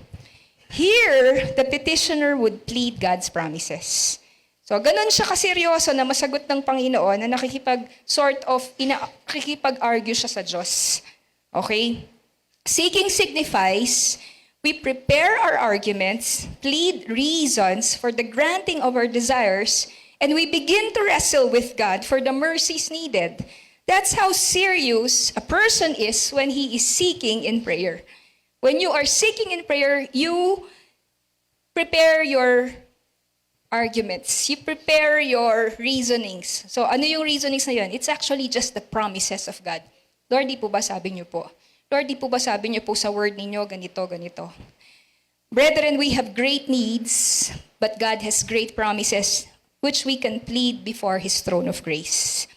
Here, the petitioner would plead God's promises. So, ganun siya kaseryoso na masagot ng Panginoon na nakikipag-argue siya sa Diyos. Okay? Seeking signifies we prepare our arguments, plead reasons for the granting of our desires, and we begin to wrestle with God for the mercies needed. That's how serious a person is when he is seeking in prayer. When you are seeking in prayer, you prepare your arguments. You prepare your reasonings. So ano yung reasonings na yun? It's actually just the promises of God. Lord, di po ba sabi niyo po? Lord, di po ba sabi niyo po sa word ninyo, ganito, ganito. Brethren, we have great needs, but God has great promises which we can plead before His throne of grace.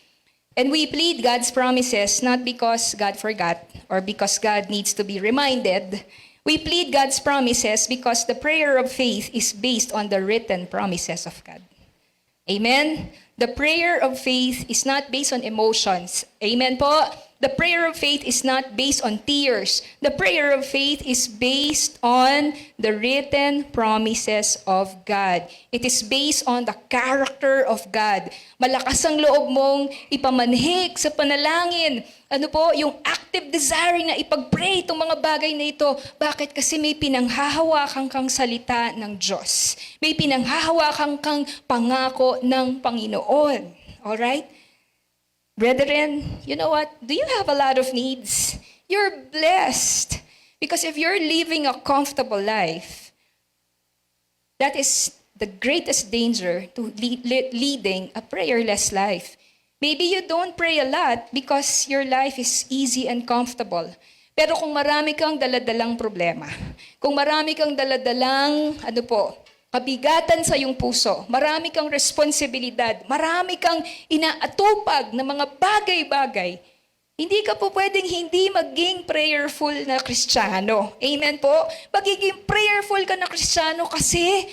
And we plead God's promises not because God forgot or because God needs to be reminded. We plead God's promises because the prayer of faith is based on the written promises of God. Amen? The prayer of faith is not based on emotions. Amen po? The prayer of faith is not based on tears. The prayer of faith is based on the written promises of God. It is based on the character of God. Malakas ang loob mong ipamanhik sa panalangin. Ano po? Yung active desire na ipag-pray itong mga bagay na ito. Bakit? Kasi may pinanghahawakan kang salita ng Diyos. May pinanghahawakan kang pangako ng Panginoon. Alright? Brethren, you know what? Do you have a lot of needs? You're blessed. Because if you're living a comfortable life, that is the greatest danger to leading a prayerless life. Maybe you don't pray a lot because your life is easy and comfortable. Pero kung marami kang daladalang problema, kung marami kang daladalang, kabigatan sa iyong puso, marami kang responsibilidad, marami kang inaatupag na mga bagay-bagay, hindi ka po pwedeng hindi maging prayerful na Kristiyano. Amen po? Magiging prayerful ka na Kristiyano kasi,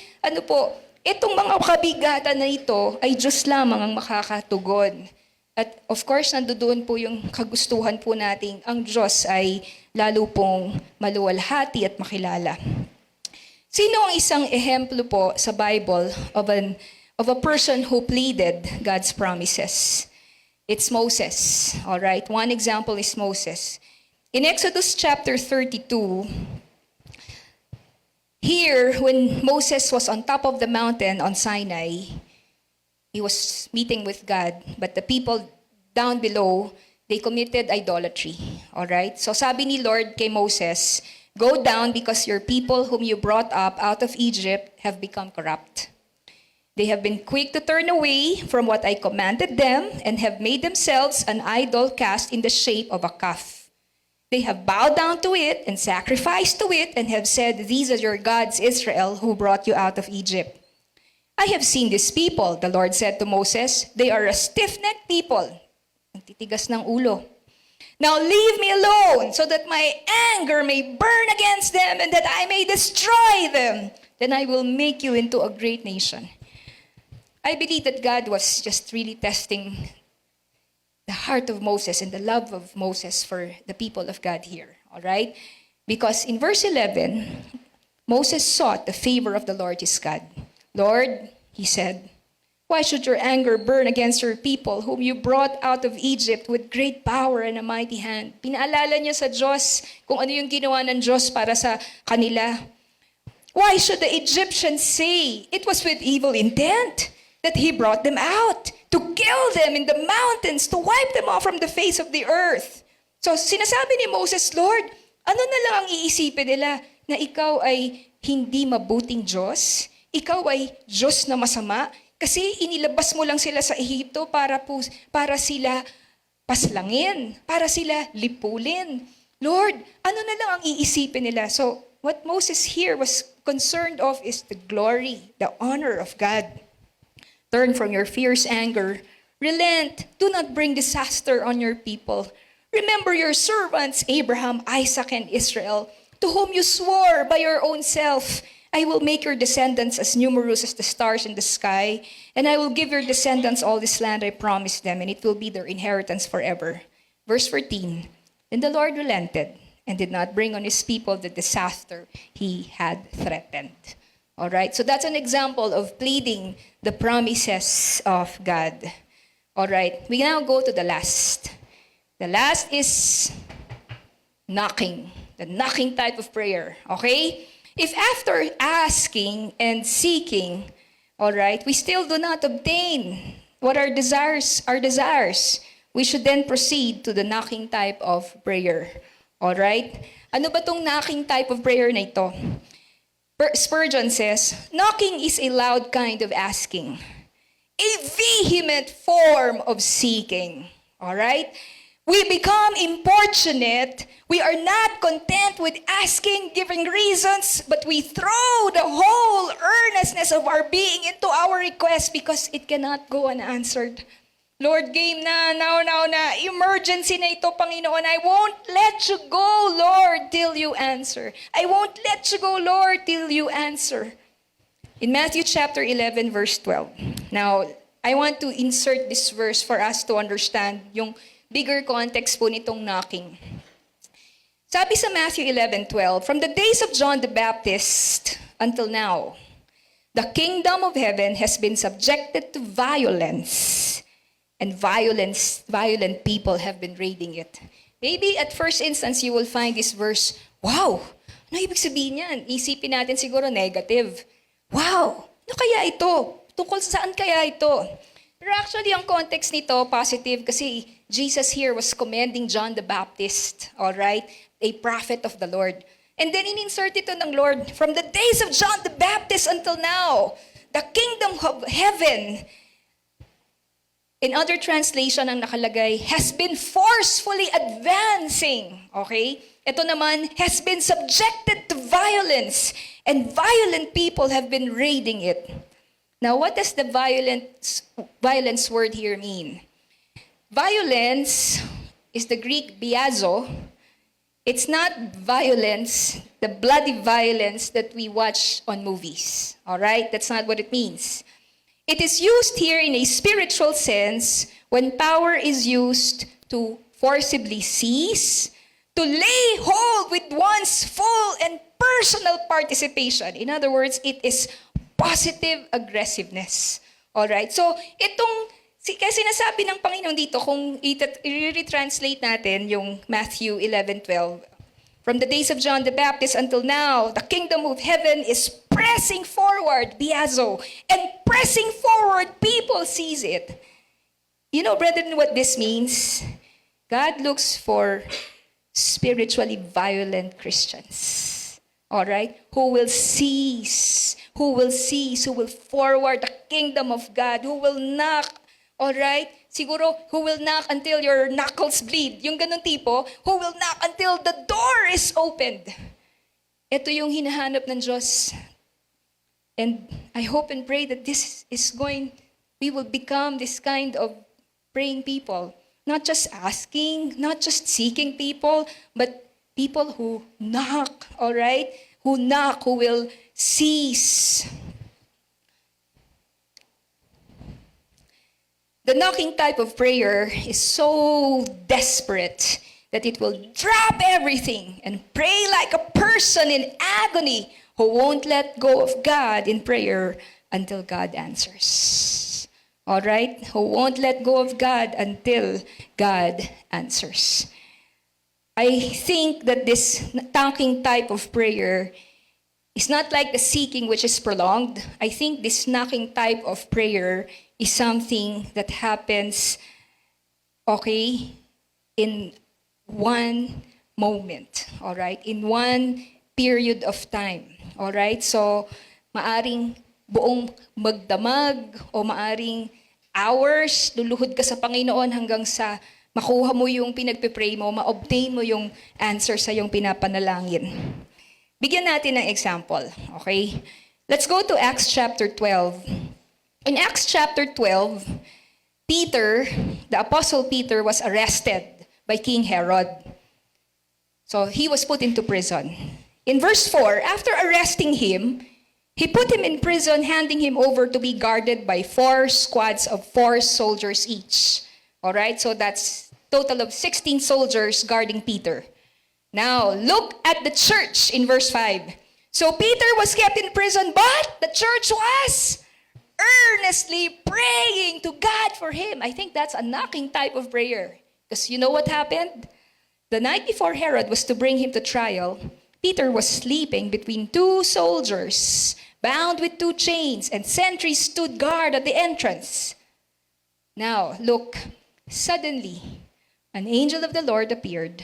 itong mga kabigatan na ito ay Diyos lamang ang makakatugon. At of course, nandoon po yung kagustuhan po nating ang Diyos ay lalo pong maluwalhati at makilala. Sino ang isang ehemplo po sa Bible of a person who pleaded God's promises? It's Moses. All right? One example is Moses. In Exodus chapter 32, here, when Moses was on top of the mountain on Sinai, he was meeting with God, but the people down below, they committed idolatry. All right? So sabi ni Lord kay Moses, "Go down because your people whom you brought up out of Egypt have become corrupt. They have been quick to turn away from what I commanded them and have made themselves an idol cast in the shape of a calf. They have bowed down to it and sacrificed to it and have said, 'These are your gods, Israel, who brought you out of Egypt.' I have seen these people," the Lord said to Moses. "They are a stiff-necked people." Ang titigas ng ulo. "Now leave me alone so that my anger may burn against them and that I may destroy them. Then I will make you into a great nation." I believe that God was just really testing the heart of Moses and the love of Moses for the people of God here. All right? Because in verse 11, Moses sought the favor of the Lord his God. "Lord," he said, "why should your anger burn against your people whom you brought out of Egypt with great power and a mighty hand?" Pinaalala niya sa Diyos kung ano yung ginawa ng Diyos para sa kanila. "Why should the Egyptians say it was with evil intent that he brought them out, to kill them in the mountains, to wipe them off from the face of the earth?" So sinasabi ni Moses, "Lord, ano na lang ang iisipin nila? Na ikaw ay hindi mabuting Diyos? Ikaw ay Diyos na masama? Kasi inilabas mo lang sila sa Ehipto para sila paslangin, para sila lipulin. Lord, ano na lang ang iisipin nila?" So what Moses here was concerned of is the glory, the honor of God. "Turn from your fierce anger. Relent. Do not bring disaster on your people. Remember your servants, Abraham, Isaac, and Israel, to whom you swore by your own self, I will make your descendants as numerous as the stars in the sky, and I will give your descendants all this land I promised them, and it will be their inheritance forever. Verse 14, then the Lord relented and did not bring on his people the disaster he had threatened. All right, so that's an example of pleading the promises of God. All right, we now go to the last. The last is knocking, the knocking type of prayer, okay? If after asking and seeking, all right, we still do not obtain what our desires, we should then proceed to the knocking type of prayer, all right? Ano ba tong knocking type of prayer na ito? Spurgeon says, knocking is a loud kind of asking, a vehement form of seeking, all right? We become importunate. We are not content with asking, giving reasons, but we throw the whole earnestness of our being into our request because it cannot go unanswered. Lord, game na, now na, emergency na ito, Panginoon. I won't let you go, Lord, till you answer. I won't let you go, Lord, till you answer. In Matthew chapter 11, verse 12. Now, I want to insert this verse for us to understand yung bigger context po nitong knocking. Sabi sa Matthew 11:12, from the days of John the Baptist until now, the kingdom of heaven has been subjected to violence, and violent people have been raiding it. Maybe at first instance you will find this verse, wow, ano ibig sabihin yan? Isipin natin siguro negative. Wow, ano kaya ito? Tungkol saan kaya ito? Pero actually, ang context nito, positive, kasi Jesus here was commending John the Baptist, all right? A prophet of the Lord. And then in-insert ito ng Lord, from the days of John the Baptist until now, the kingdom of heaven, in other translation ang nakalagay, has been forcefully advancing, okay? Ito naman, has been subjected to violence, and violent people have been raiding it. Now, what does the violence word here mean? Violence is the Greek biazo. It's not violence, the bloody violence that we watch on movies. All right? That's not what it means. It is used here in a spiritual sense when power is used to forcibly seize, to lay hold with one's full and personal participation. In other words, it is positive aggressiveness. All right? So, kasi sinasabi ng Panginoon dito, kung i-retranslate natin yung Matthew 11:12, from the days of John the Baptist until now, the kingdom of heaven is pressing forward, biazo, and pressing forward, people seize it. You know, brethren, what this means? God looks for spiritually violent Christians. All right? Who will seize, who will forward the kingdom of God, who will knock. All right? Siguro, who will knock until your knuckles bleed. Yung ganun tipo, who will knock until the door is opened. Ito yung hinahanap ng Diyos. And I hope and pray that we will become this kind of praying people. Not just asking, not just seeking people, but people who knock, all right? Who knock, who will seize. The knocking type of prayer is so desperate that it will drop everything and pray like a person in agony who won't let go of God in prayer until God answers. All right? Who won't let go of God until God answers. I think that this knocking type of prayer is not like the seeking which is prolonged. I think this knocking type of prayer is something that happens, okay, in one moment, all right? In one period of time, all right? So, maaring buong magdamag o maaring hours, luluhod ka sa Panginoon hanggang sa makuha mo yung pinagpipray mo, ma-obtain mo yung answer sa yung pinapanalangin. Bigyan natin ng example, okay? Let's go to Acts chapter 12. In Acts chapter 12, Peter, the Apostle Peter, was arrested by King Herod. So he was put into prison. In verse 4, after arresting him, He put him in prison, handing him over to be guarded by 4 squads of 4 soldiers each. All right, so that's total of 16 soldiers guarding Peter. Now, look at the church in verse 5. So Peter was kept in prison, but the church was earnestly praying to God for him. I think that's a knocking type of prayer. Because you know what happened? The night before Herod was to bring him to trial, Peter was sleeping between 2 soldiers, bound with 2 chains, and sentries stood guard at the entrance. Now, look, suddenly, an angel of the Lord appeared,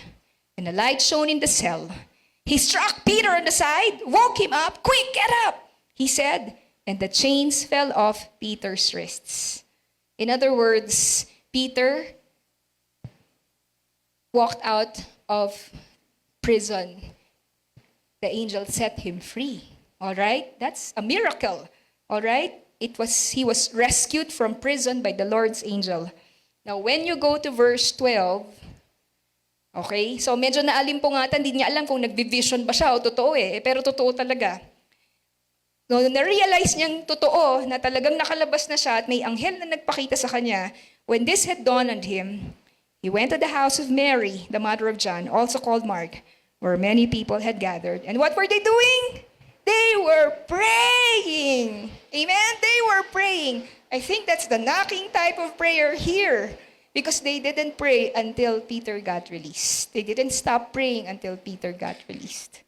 and a light shone in the cell. He struck Peter on the side, woke him up. "Quick, get up," he said, and the chains fell off Peter's wrists. In other words, Peter walked out of prison. The angel set him free. All right? That's a miracle. All right? He was rescued from prison by the Lord's angel. Now, when you go to verse 12, okay? So, medyo naalimpungatan, hindi niya alam kung nagbi-vision ba siya o totoo pero totoo talaga. No, na-realize niyang totoo na talagang nakalabas na siya at may anghel na nagpakita sa kanya. When this had dawned on him, he went to the house of Mary, the mother of John, also called Mark, where many people had gathered. And what were they doing? They were praying. Amen? They were praying. I think that's the knocking type of prayer here. Because they didn't pray until Peter got released. They didn't stop praying until Peter got released.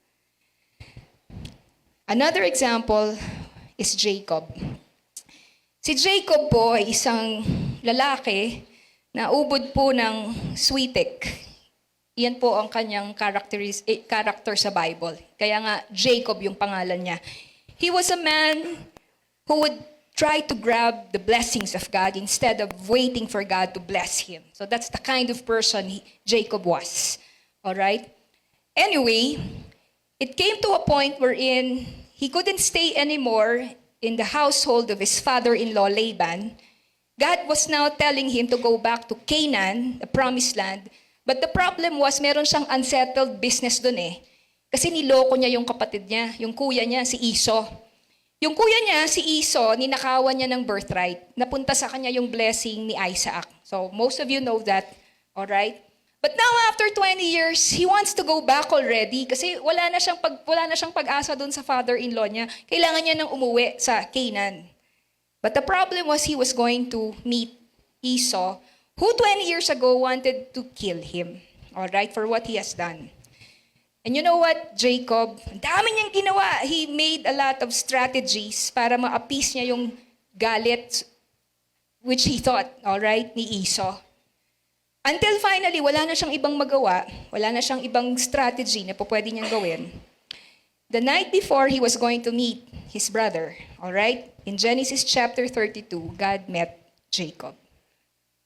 Another example is Jacob. Si Jacob po ay isang lalaki na ubod po ng switik. Iyan po ang kanyang character sa Bible. Kaya nga, Jacob yung pangalan niya. He was a man who would try to grab the blessings of God instead of waiting for God to bless him. So that's the kind of person Jacob was. All right? Anyway, it came to a point wherein he couldn't stay anymore in the household of his father-in-law Laban. God was now telling him to go back to Canaan, the promised land. But the problem was, meron siyang unsettled business dun Kasi niloko niya yung kapatid niya, yung kuya niya, si Esau. Yung kuya niya, si Esau, ninakawan niya ng birthright. Napunta sa kanya yung blessing ni Isaac. So most of you know that, all right? But now after 20 years, he wants to go back already kasi wala na siyang pag-asa doon sa father-in-law niya. Kailangan niya nang umuwi sa Canaan. But the problem was he was going to meet Esau, who 20 years ago wanted to kill him, all right, for what he has done. And you know what, Jacob, ang dami niyang ginawa. He made a lot of strategies para ma-appease niya yung galit which he thought, all right, ni Esau. Until finally, wala na siyang ibang magawa, wala na siyang ibang strategy na pwede niyang gawin. The night before he was going to meet his brother, all right, in Genesis chapter 32, God met Jacob.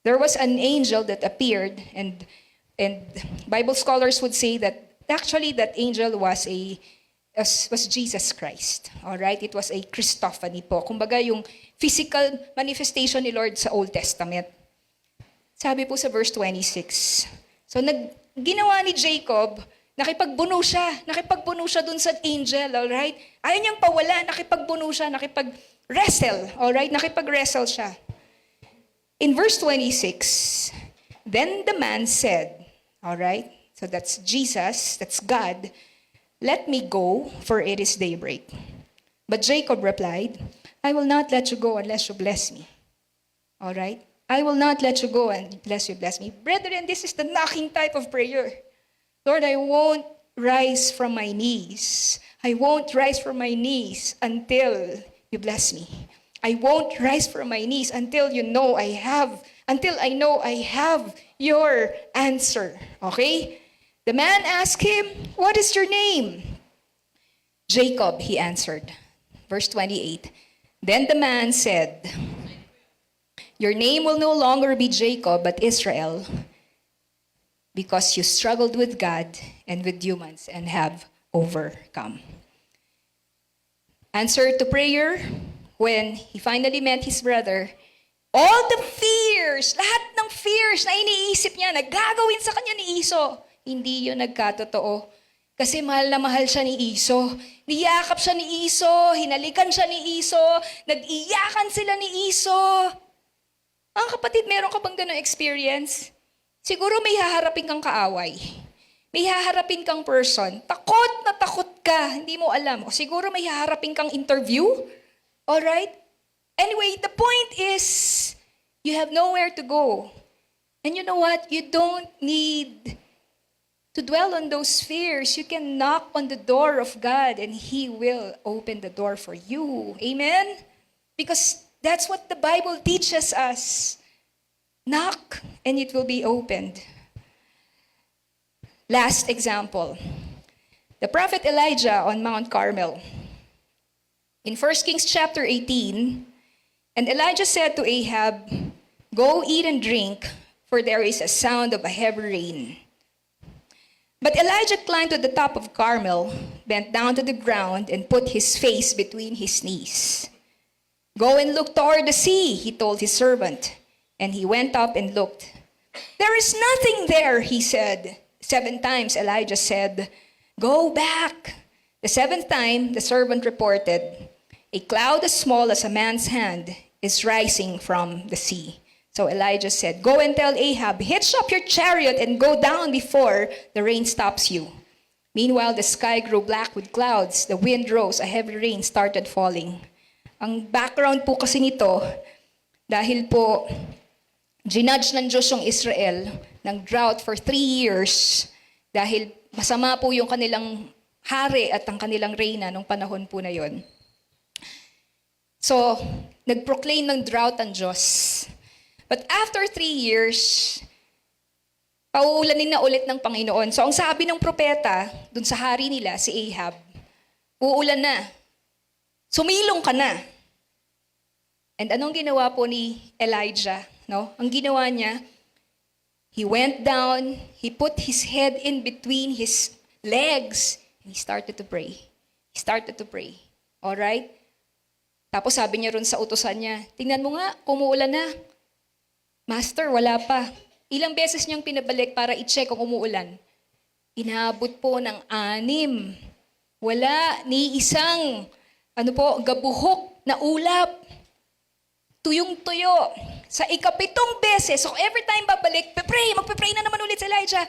There was an angel that appeared, and Bible scholars would say that actually that angel was Jesus Christ. All right? It was a Christophany po. Kumbaga yung physical manifestation ni Lord sa Old Testament. Sabi po sa verse 26. So ginawa ni Jacob, nakipagbuno siya dun sa angel, all right? Ayaw niyang pawala, nakipagbuno siya, nakipag-wrestle, all right? Nakipag-wrestle siya. In verse 26, then the man said, all right? So that's Jesus, that's God, "Let me go, for it is daybreak." But Jacob replied, "I will not let you go unless you bless me." All right? I will not let you go unless you bless me. Brethren, this is the knocking type of prayer. Lord, I won't rise from my knees. I won't rise from my knees until you bless me. I won't rise from my knees until I know I have your answer. Okay? The man asked him, "What is your name?" "Jacob," he answered. Verse 28. Then the man said, "Your name will no longer be Jacob, but Israel, because you struggled with God and with humans and have overcome." Answer to prayer, when he finally met his brother, all the fears, lahat ng fears na iniisip niya na gagawin sa kanya ni Esau, hindi yun nagkatotoo. Kasi mahal na mahal siya ni Iso. Niyakap siya ni Iso, hinalikan siya ni Iso, nag-iyakan sila ni Iso. Mga kapatid, meron ka bang ganong experience? Siguro may haharapin kang kaaway. May haharapin kang person. Takot na takot ka, hindi mo alam. O siguro may haharapin kang interview. Alright? Anyway, the point is, you have nowhere to go. And you know what? You don't need to dwell on those fears. You can knock on the door of God and He will open the door for you. Amen? Because that's what the Bible teaches us. Knock and it will be opened. Last example. The prophet Elijah on Mount Carmel. In 1 Kings chapter 18, and Elijah said to Ahab, "Go eat and drink, for there is a sound of a heavy rain." But Elijah climbed to the top of Carmel, bent down to the ground, and put his face between his knees. "Go and look toward the sea," he told his servant. And he went up and looked. "There is nothing there," he said. 7 times Elijah said, "Go back." The 7th time, the servant reported, "A cloud as small as a man's hand is rising from the sea." So Elijah said, "Go and tell Ahab, hitch up your chariot and go down before the rain stops you." Meanwhile, the sky grew black with clouds. The wind rose. A heavy rain started falling. Ang background po kasi nito, dahil po ginudge ng Diyos yung Israel ng drought for 3 years dahil masama po yung kanilang hari at ang kanilang reyna nung panahon po na yon. So, nag-proclaim ng drought ang Diyos. But after 3 years, pauulanin na ulit ng Panginoon. So ang sabi ng propeta, dun sa hari nila, si Ahab, uulan na. Sumilong ka na. And anong ginawa po ni Elijah? No? Ang ginawa niya, he went down, he put his head in between his legs, and he started to pray. He started to pray. Alright? Tapos sabi niya ron sa utusan niya, tingnan mo nga, kumuulan na. Master, wala pa. Ilang beses niyang pinabalik para i-check kung umuulan. Inabot po ng 6. Wala ni isang, gabuhok na ulap. Tuyong-tuyo. Sa 7th beses, so every time babalik, magpe-pray na naman ulit si Elijah.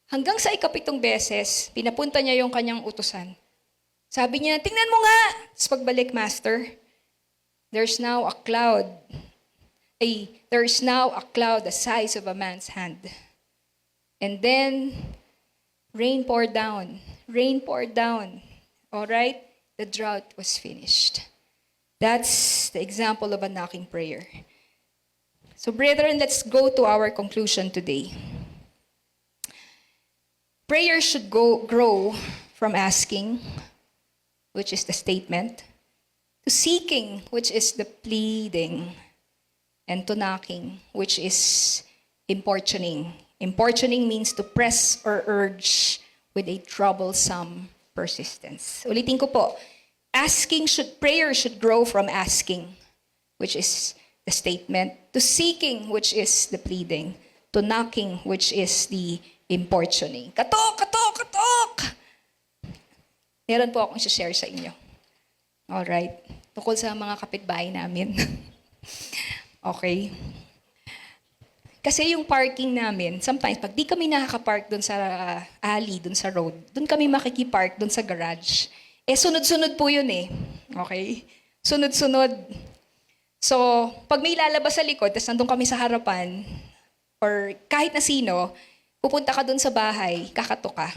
Hanggang sa 7th beses, pinapunta niya yung kanyang utusan. Sabi niya, tingnan mo nga. Sa pagbalik, Master, there's now a cloud the size of a man's hand. And then, rain poured down. Rain poured down. All right? The drought was finished. That's the example of a knocking prayer. So, brethren, let's go to our conclusion today. Prayer should grow from asking, which is the statement, to seeking, which is the pleading, and to knocking, which is importuning. Importuning means to press or urge with a troublesome persistence. Ulitin ko po. Prayer should grow from asking, which is the statement, to seeking, which is the pleading, to knocking, which is the importuning. Katok, katok, katok! Meron po akong share sa inyo. Alright. Tungkol sa mga kapitbahay namin. Okay. Kasi yung parking namin, sometimes, pag di kami nakaka-park doon sa alley, doon sa road, doon kami makikipark doon sa garage. Sunod-sunod po yun eh. Okay? Sunod-sunod. So, pag may lalabas sa likod, tapos nandun kami sa harapan, or kahit na sino, pupunta ka doon sa bahay, kakatok ka.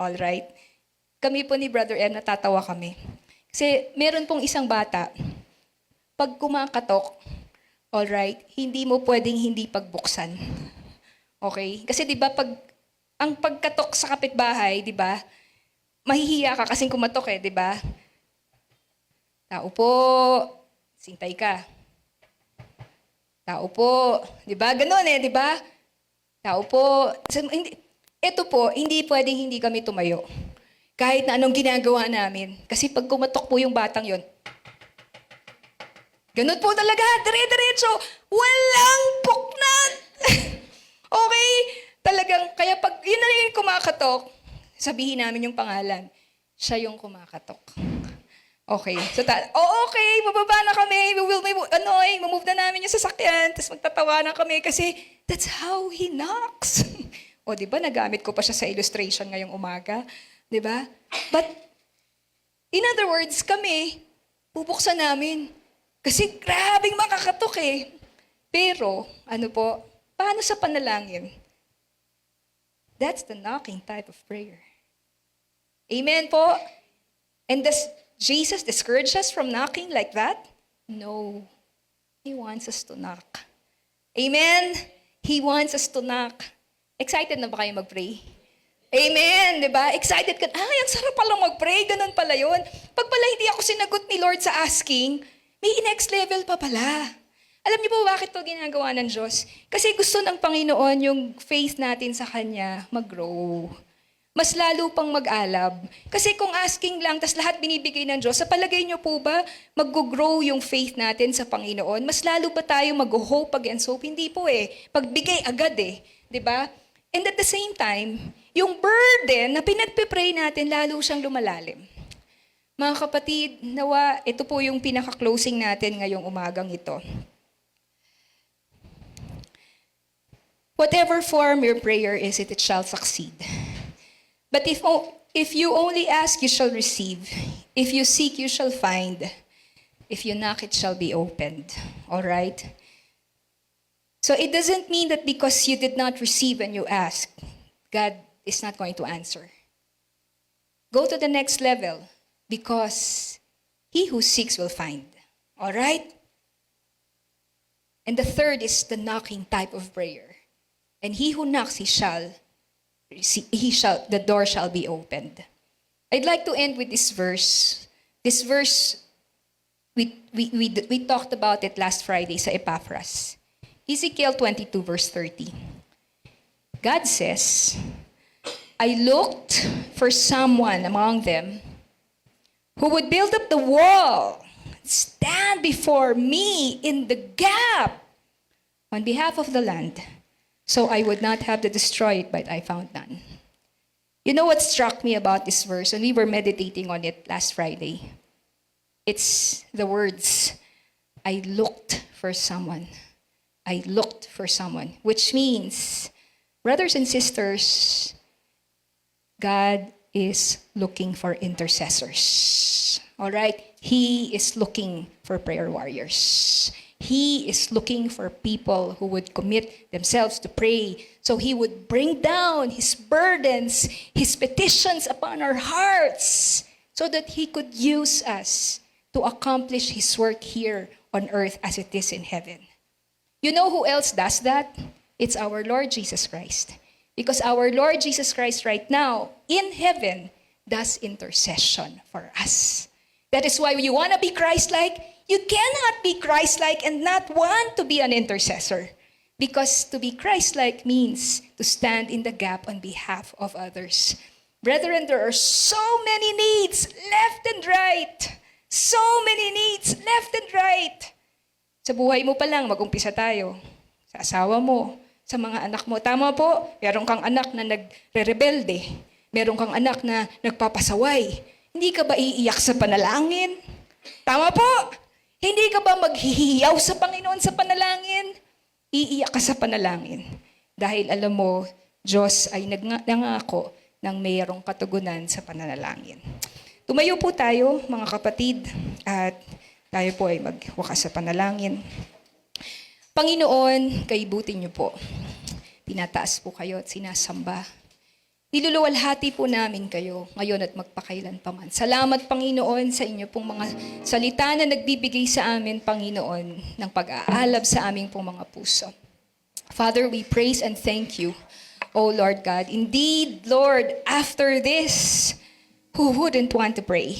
Alright? Kami po ni Brother M, natatawa kami. Kasi meron pong isang bata, pag kumakatok, alright, hindi mo pwedeng hindi pagbuksan. Okay? Kasi 'di ba ang pagkatok sa kapitbahay, 'di ba? Mahihiya ka kasing kumatok 'di ba? Tao po, sintay ka. Tao po, 'di ba? Ganoon 'di ba? Tao po, ito po, hindi pwedeng hindi kami tumayo. Kahit na anong ginagawa namin. Kasi pag kumatok po yung batang 'yon, ganun po talaga, dire-diretso, walang puknat. Okay? Talagang, kaya pag yun na yung kumakatok, sabihin namin yung pangalan. Siya yung kumakatok. Okay. So, okay, bababa na kami. Mamove na namin yung sasakyan. Tapos magtatawanan kami kasi that's how he knocks. O, di ba, nagamit ko pa siya sa illustration ngayong umaga. Di ba? But, in other words, kami, bubuksan namin. Kasi grabing makakatok eh. Pero, paano sa panalangin? That's the knocking type of prayer. Amen po? And does Jesus discourage us from knocking like that? No. He wants us to knock. Amen? He wants us to knock. Excited na ba kayo mag-pray? Amen, di ba? Excited ka, ang sarap palang mag-pray, ganun pala yun. Pag pala hindi ako sinagot ni Lord sa asking, may next level pa pala. Alam niyo po bakit to ginagawa ng Diyos? Kasi gusto ng Panginoon yung faith natin sa Kanya mag-grow. Mas lalo pang mag-alab. Kasi kung asking lang, tas lahat binibigay ng Diyos, sa palagay niyo po ba, mag-grow yung faith natin sa Panginoon? Mas lalo ba tayo mag-hope against hope? Hindi po eh. Pagbigay agad eh. Di ba? And at the same time, yung burden na pinagpipray natin, lalo siyang lumalalim. Mga kapatid, nawa, ito po yung pinaka-closing natin ngayong umagang ito. Whatever form your prayer is, it shall succeed. But if you only ask, you shall receive. If you seek, you shall find. If you knock, it shall be opened. All right? So it doesn't mean that because you did not receive and you ask, God is not going to answer. Go to the next level because he who seeks will find. All right? And the third is the knocking type of prayer. And he who knocks, the door shall be opened. I'd like to end with this verse. This verse, we talked about it last Friday sa Epaphras. Ezekiel 22 verse 30. God says, I looked for someone among them who would build up the wall, stand before me in the gap on behalf of the land. So I would not have to destroy it, but I found none. You know what struck me about this verse, and we were meditating on it last Friday? It's the words, I looked for someone. I looked for someone, which means, brothers and sisters, God is looking for intercessors. All right? He is looking for prayer warriors. He is looking for people who would commit themselves to pray. So he would bring down his burdens, his petitions upon our hearts so that he could use us to accomplish his work here on earth as it is in heaven. You know who else does that? It's our Lord Jesus Christ. Because our Lord Jesus Christ right now in heaven does intercession for us. That is why you want to be Christ-like. You cannot be Christ-like and not want to be an intercessor. Because to be Christ-like means to stand in the gap on behalf of others. Brethren, there are so many needs left and right. So many needs left and right. Sa buhay mo pa lang, mag-umpisa tayo. Sa asawa mo, sa mga anak mo. Tama po, meron kang anak na nagre-rebelde. Meron kang anak na nagpapasaway. Hindi ka ba iiyak sa panalangin? Tama po! Hindi ka ba maghihiyaw sa Panginoon sa panalangin? Iiyak ka sa panalangin. Dahil alam mo, Diyos ay nangako ng mayroong katugunan sa pananalangin. Tumayo po tayo, mga kapatid, at tayo po ay magwakas sa panalangin. Panginoon, kaibutin niyo po. Tinataas po kayo at sinasamba. Niluluwalhati po namin kayo ngayon at magpakailan pa man. Salamat, Panginoon, sa inyo pong mga salita na nagbibigay sa amin, Panginoon, ng pag-aalab sa aming pong mga puso. Father, we praise and thank you, O Lord God. Indeed, Lord, after this, who wouldn't want to pray?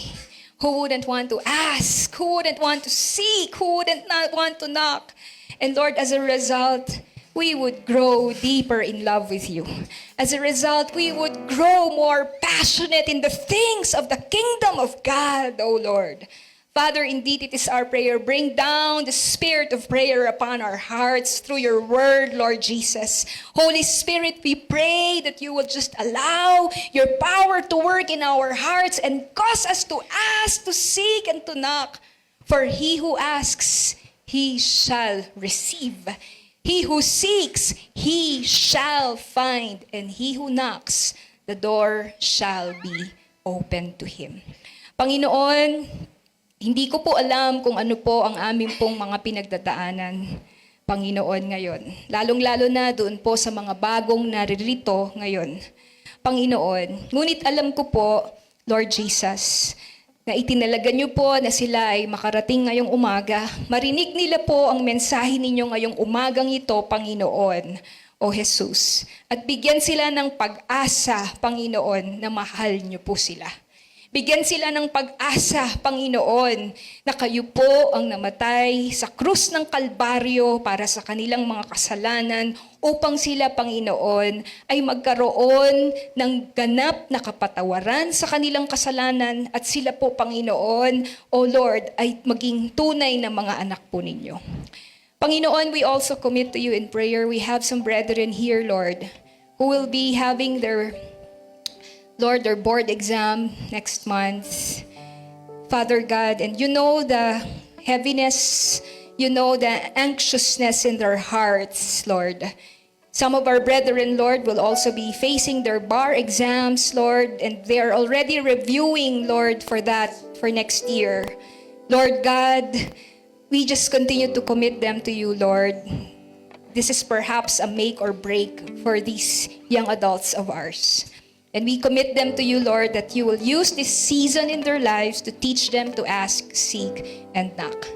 Who wouldn't want to ask? Who wouldn't want to seek? Who wouldn't not want to knock? And Lord, as a result, we would grow deeper in love with you. As a result, we would grow more passionate in the things of the kingdom of God, O Lord. Father, indeed it is our prayer. Bring down the spirit of prayer upon our hearts through your word, Lord Jesus. Holy Spirit, we pray that you will just allow your power to work in our hearts and cause us to ask, to seek, and to knock. For he who asks, he shall receive. He who seeks, he shall find. And he who knocks, the door shall be open to him. Panginoon, hindi ko po alam kung ano po ang aming pong mga pinagdadaanan, Panginoon, ngayon. Lalong-lalo na doon po sa mga bagong naririto ngayon, Panginoon. Ngunit alam ko po, Lord Jesus, na itinalaga niyo po na sila ay makarating ngayong umaga. Marinig nila po ang mensahe ninyo ngayong umagang ito, Panginoon, o Jesus. At bigyan sila ng pag-asa, Panginoon, na mahal niyo po sila. Bigyan sila ng pag-asa, Panginoon, na kayo po ang namatay sa krus ng Kalbaryo para sa kanilang mga kasalanan upang sila, Panginoon, ay magkaroon ng ganap na kapatawaran sa kanilang kasalanan at sila po, Panginoon, O Lord, ay maging tunay na mga anak po ninyo. Panginoon, we also commit to you in prayer. We have some brethren here, Lord, who will be having their board exam next month. Father God, and you know the heaviness, you know the anxiousness in their hearts, Lord. Some of our brethren, Lord, will also be facing their bar exams, Lord, and they are already reviewing, Lord, for that, for next year. Lord God, we just continue to commit them to you, Lord. This is perhaps a make or break for these young adults of ours. And we commit them to you, Lord, that you will use this season in their lives to teach them to ask, seek, and knock.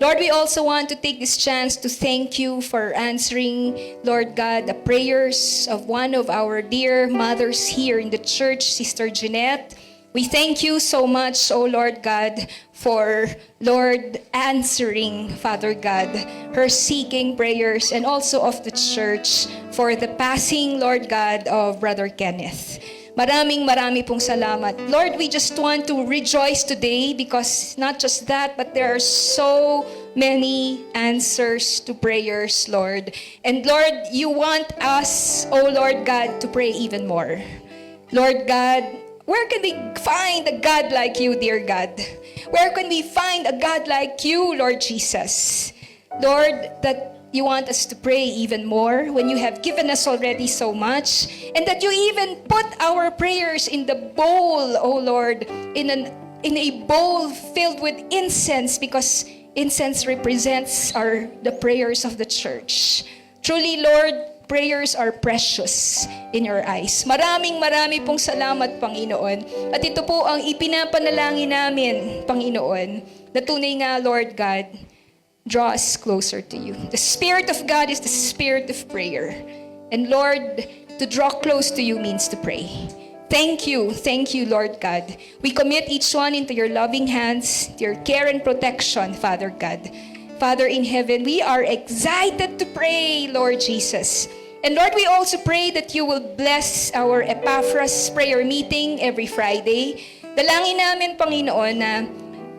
Lord, we also want to take this chance to thank you for answering, Lord God, the prayers of one of our dear mothers here in the church, Sister Jeanette. We thank you so much, O Lord God, for, Lord, answering, Father God, her seeking prayers, and also of the church for the passing, Lord God, of Brother Kenneth. Marami pong salamat. Lord, we just want to rejoice today because not just that, but there are so many answers to prayers, Lord. And Lord, you want us, O Lord God, to pray even more. Lord God, where can we find a God like you, dear God? Where can we find a God like you, Lord Jesus? Lord, that you want us to pray even more when you have given us already so much, and that you even put our prayers in the bowl, O Lord, in a bowl filled with incense, because incense represents the prayers of the church. Truly, Lord, prayers are precious in your eyes. Marami pong salamat, Panginoon. At ito po ang ipinapanalangin namin, Panginoon, na tunay nga, Lord God, draw us closer to you. The Spirit of God is the spirit of prayer. And Lord, to draw close to you means to pray. Thank you, Lord God. We commit each one into your loving hands, to your care and protection, Father God. Father in heaven, we are excited to pray, Lord Jesus. And Lord, we also pray that you will bless our Epaphras prayer meeting every Friday. Dalangin namin, Panginoon, na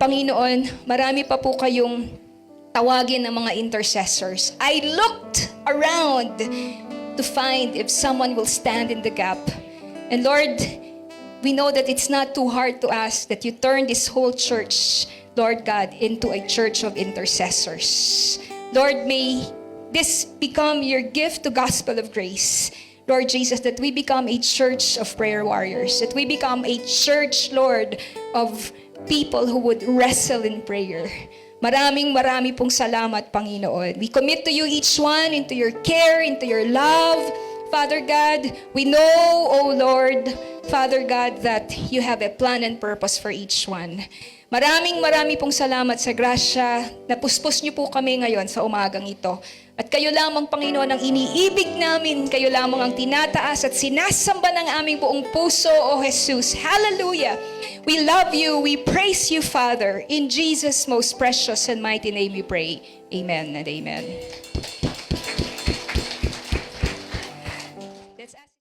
Panginoon, marami pa po kayong tawagin ng mga intercessors. I looked around to find if someone will stand in the gap. And Lord, we know that it's not too hard to ask that you turn this whole church, Lord God, into a church of intercessors. Lord, may this become your gift to Gospel of Grace. Lord Jesus, that we become a church of prayer warriors. That we become a church, Lord, of people who would wrestle in prayer. Marami pong salamat, Panginoon. We commit to you each one into your care, into your love. Father God, we know, O Lord, Father God, that you have a plan and purpose for each one. Marami pong salamat sa grasya na puspos niyo po kami ngayon sa umagang ito. At kayo lamang, Panginoon, ang iniibig namin. Kayo lamang ang tinataas at sinasamba ng aming buong puso, O Jesus. Hallelujah! We love you. We praise you, Father. In Jesus' most precious and mighty name we pray. Amen and amen.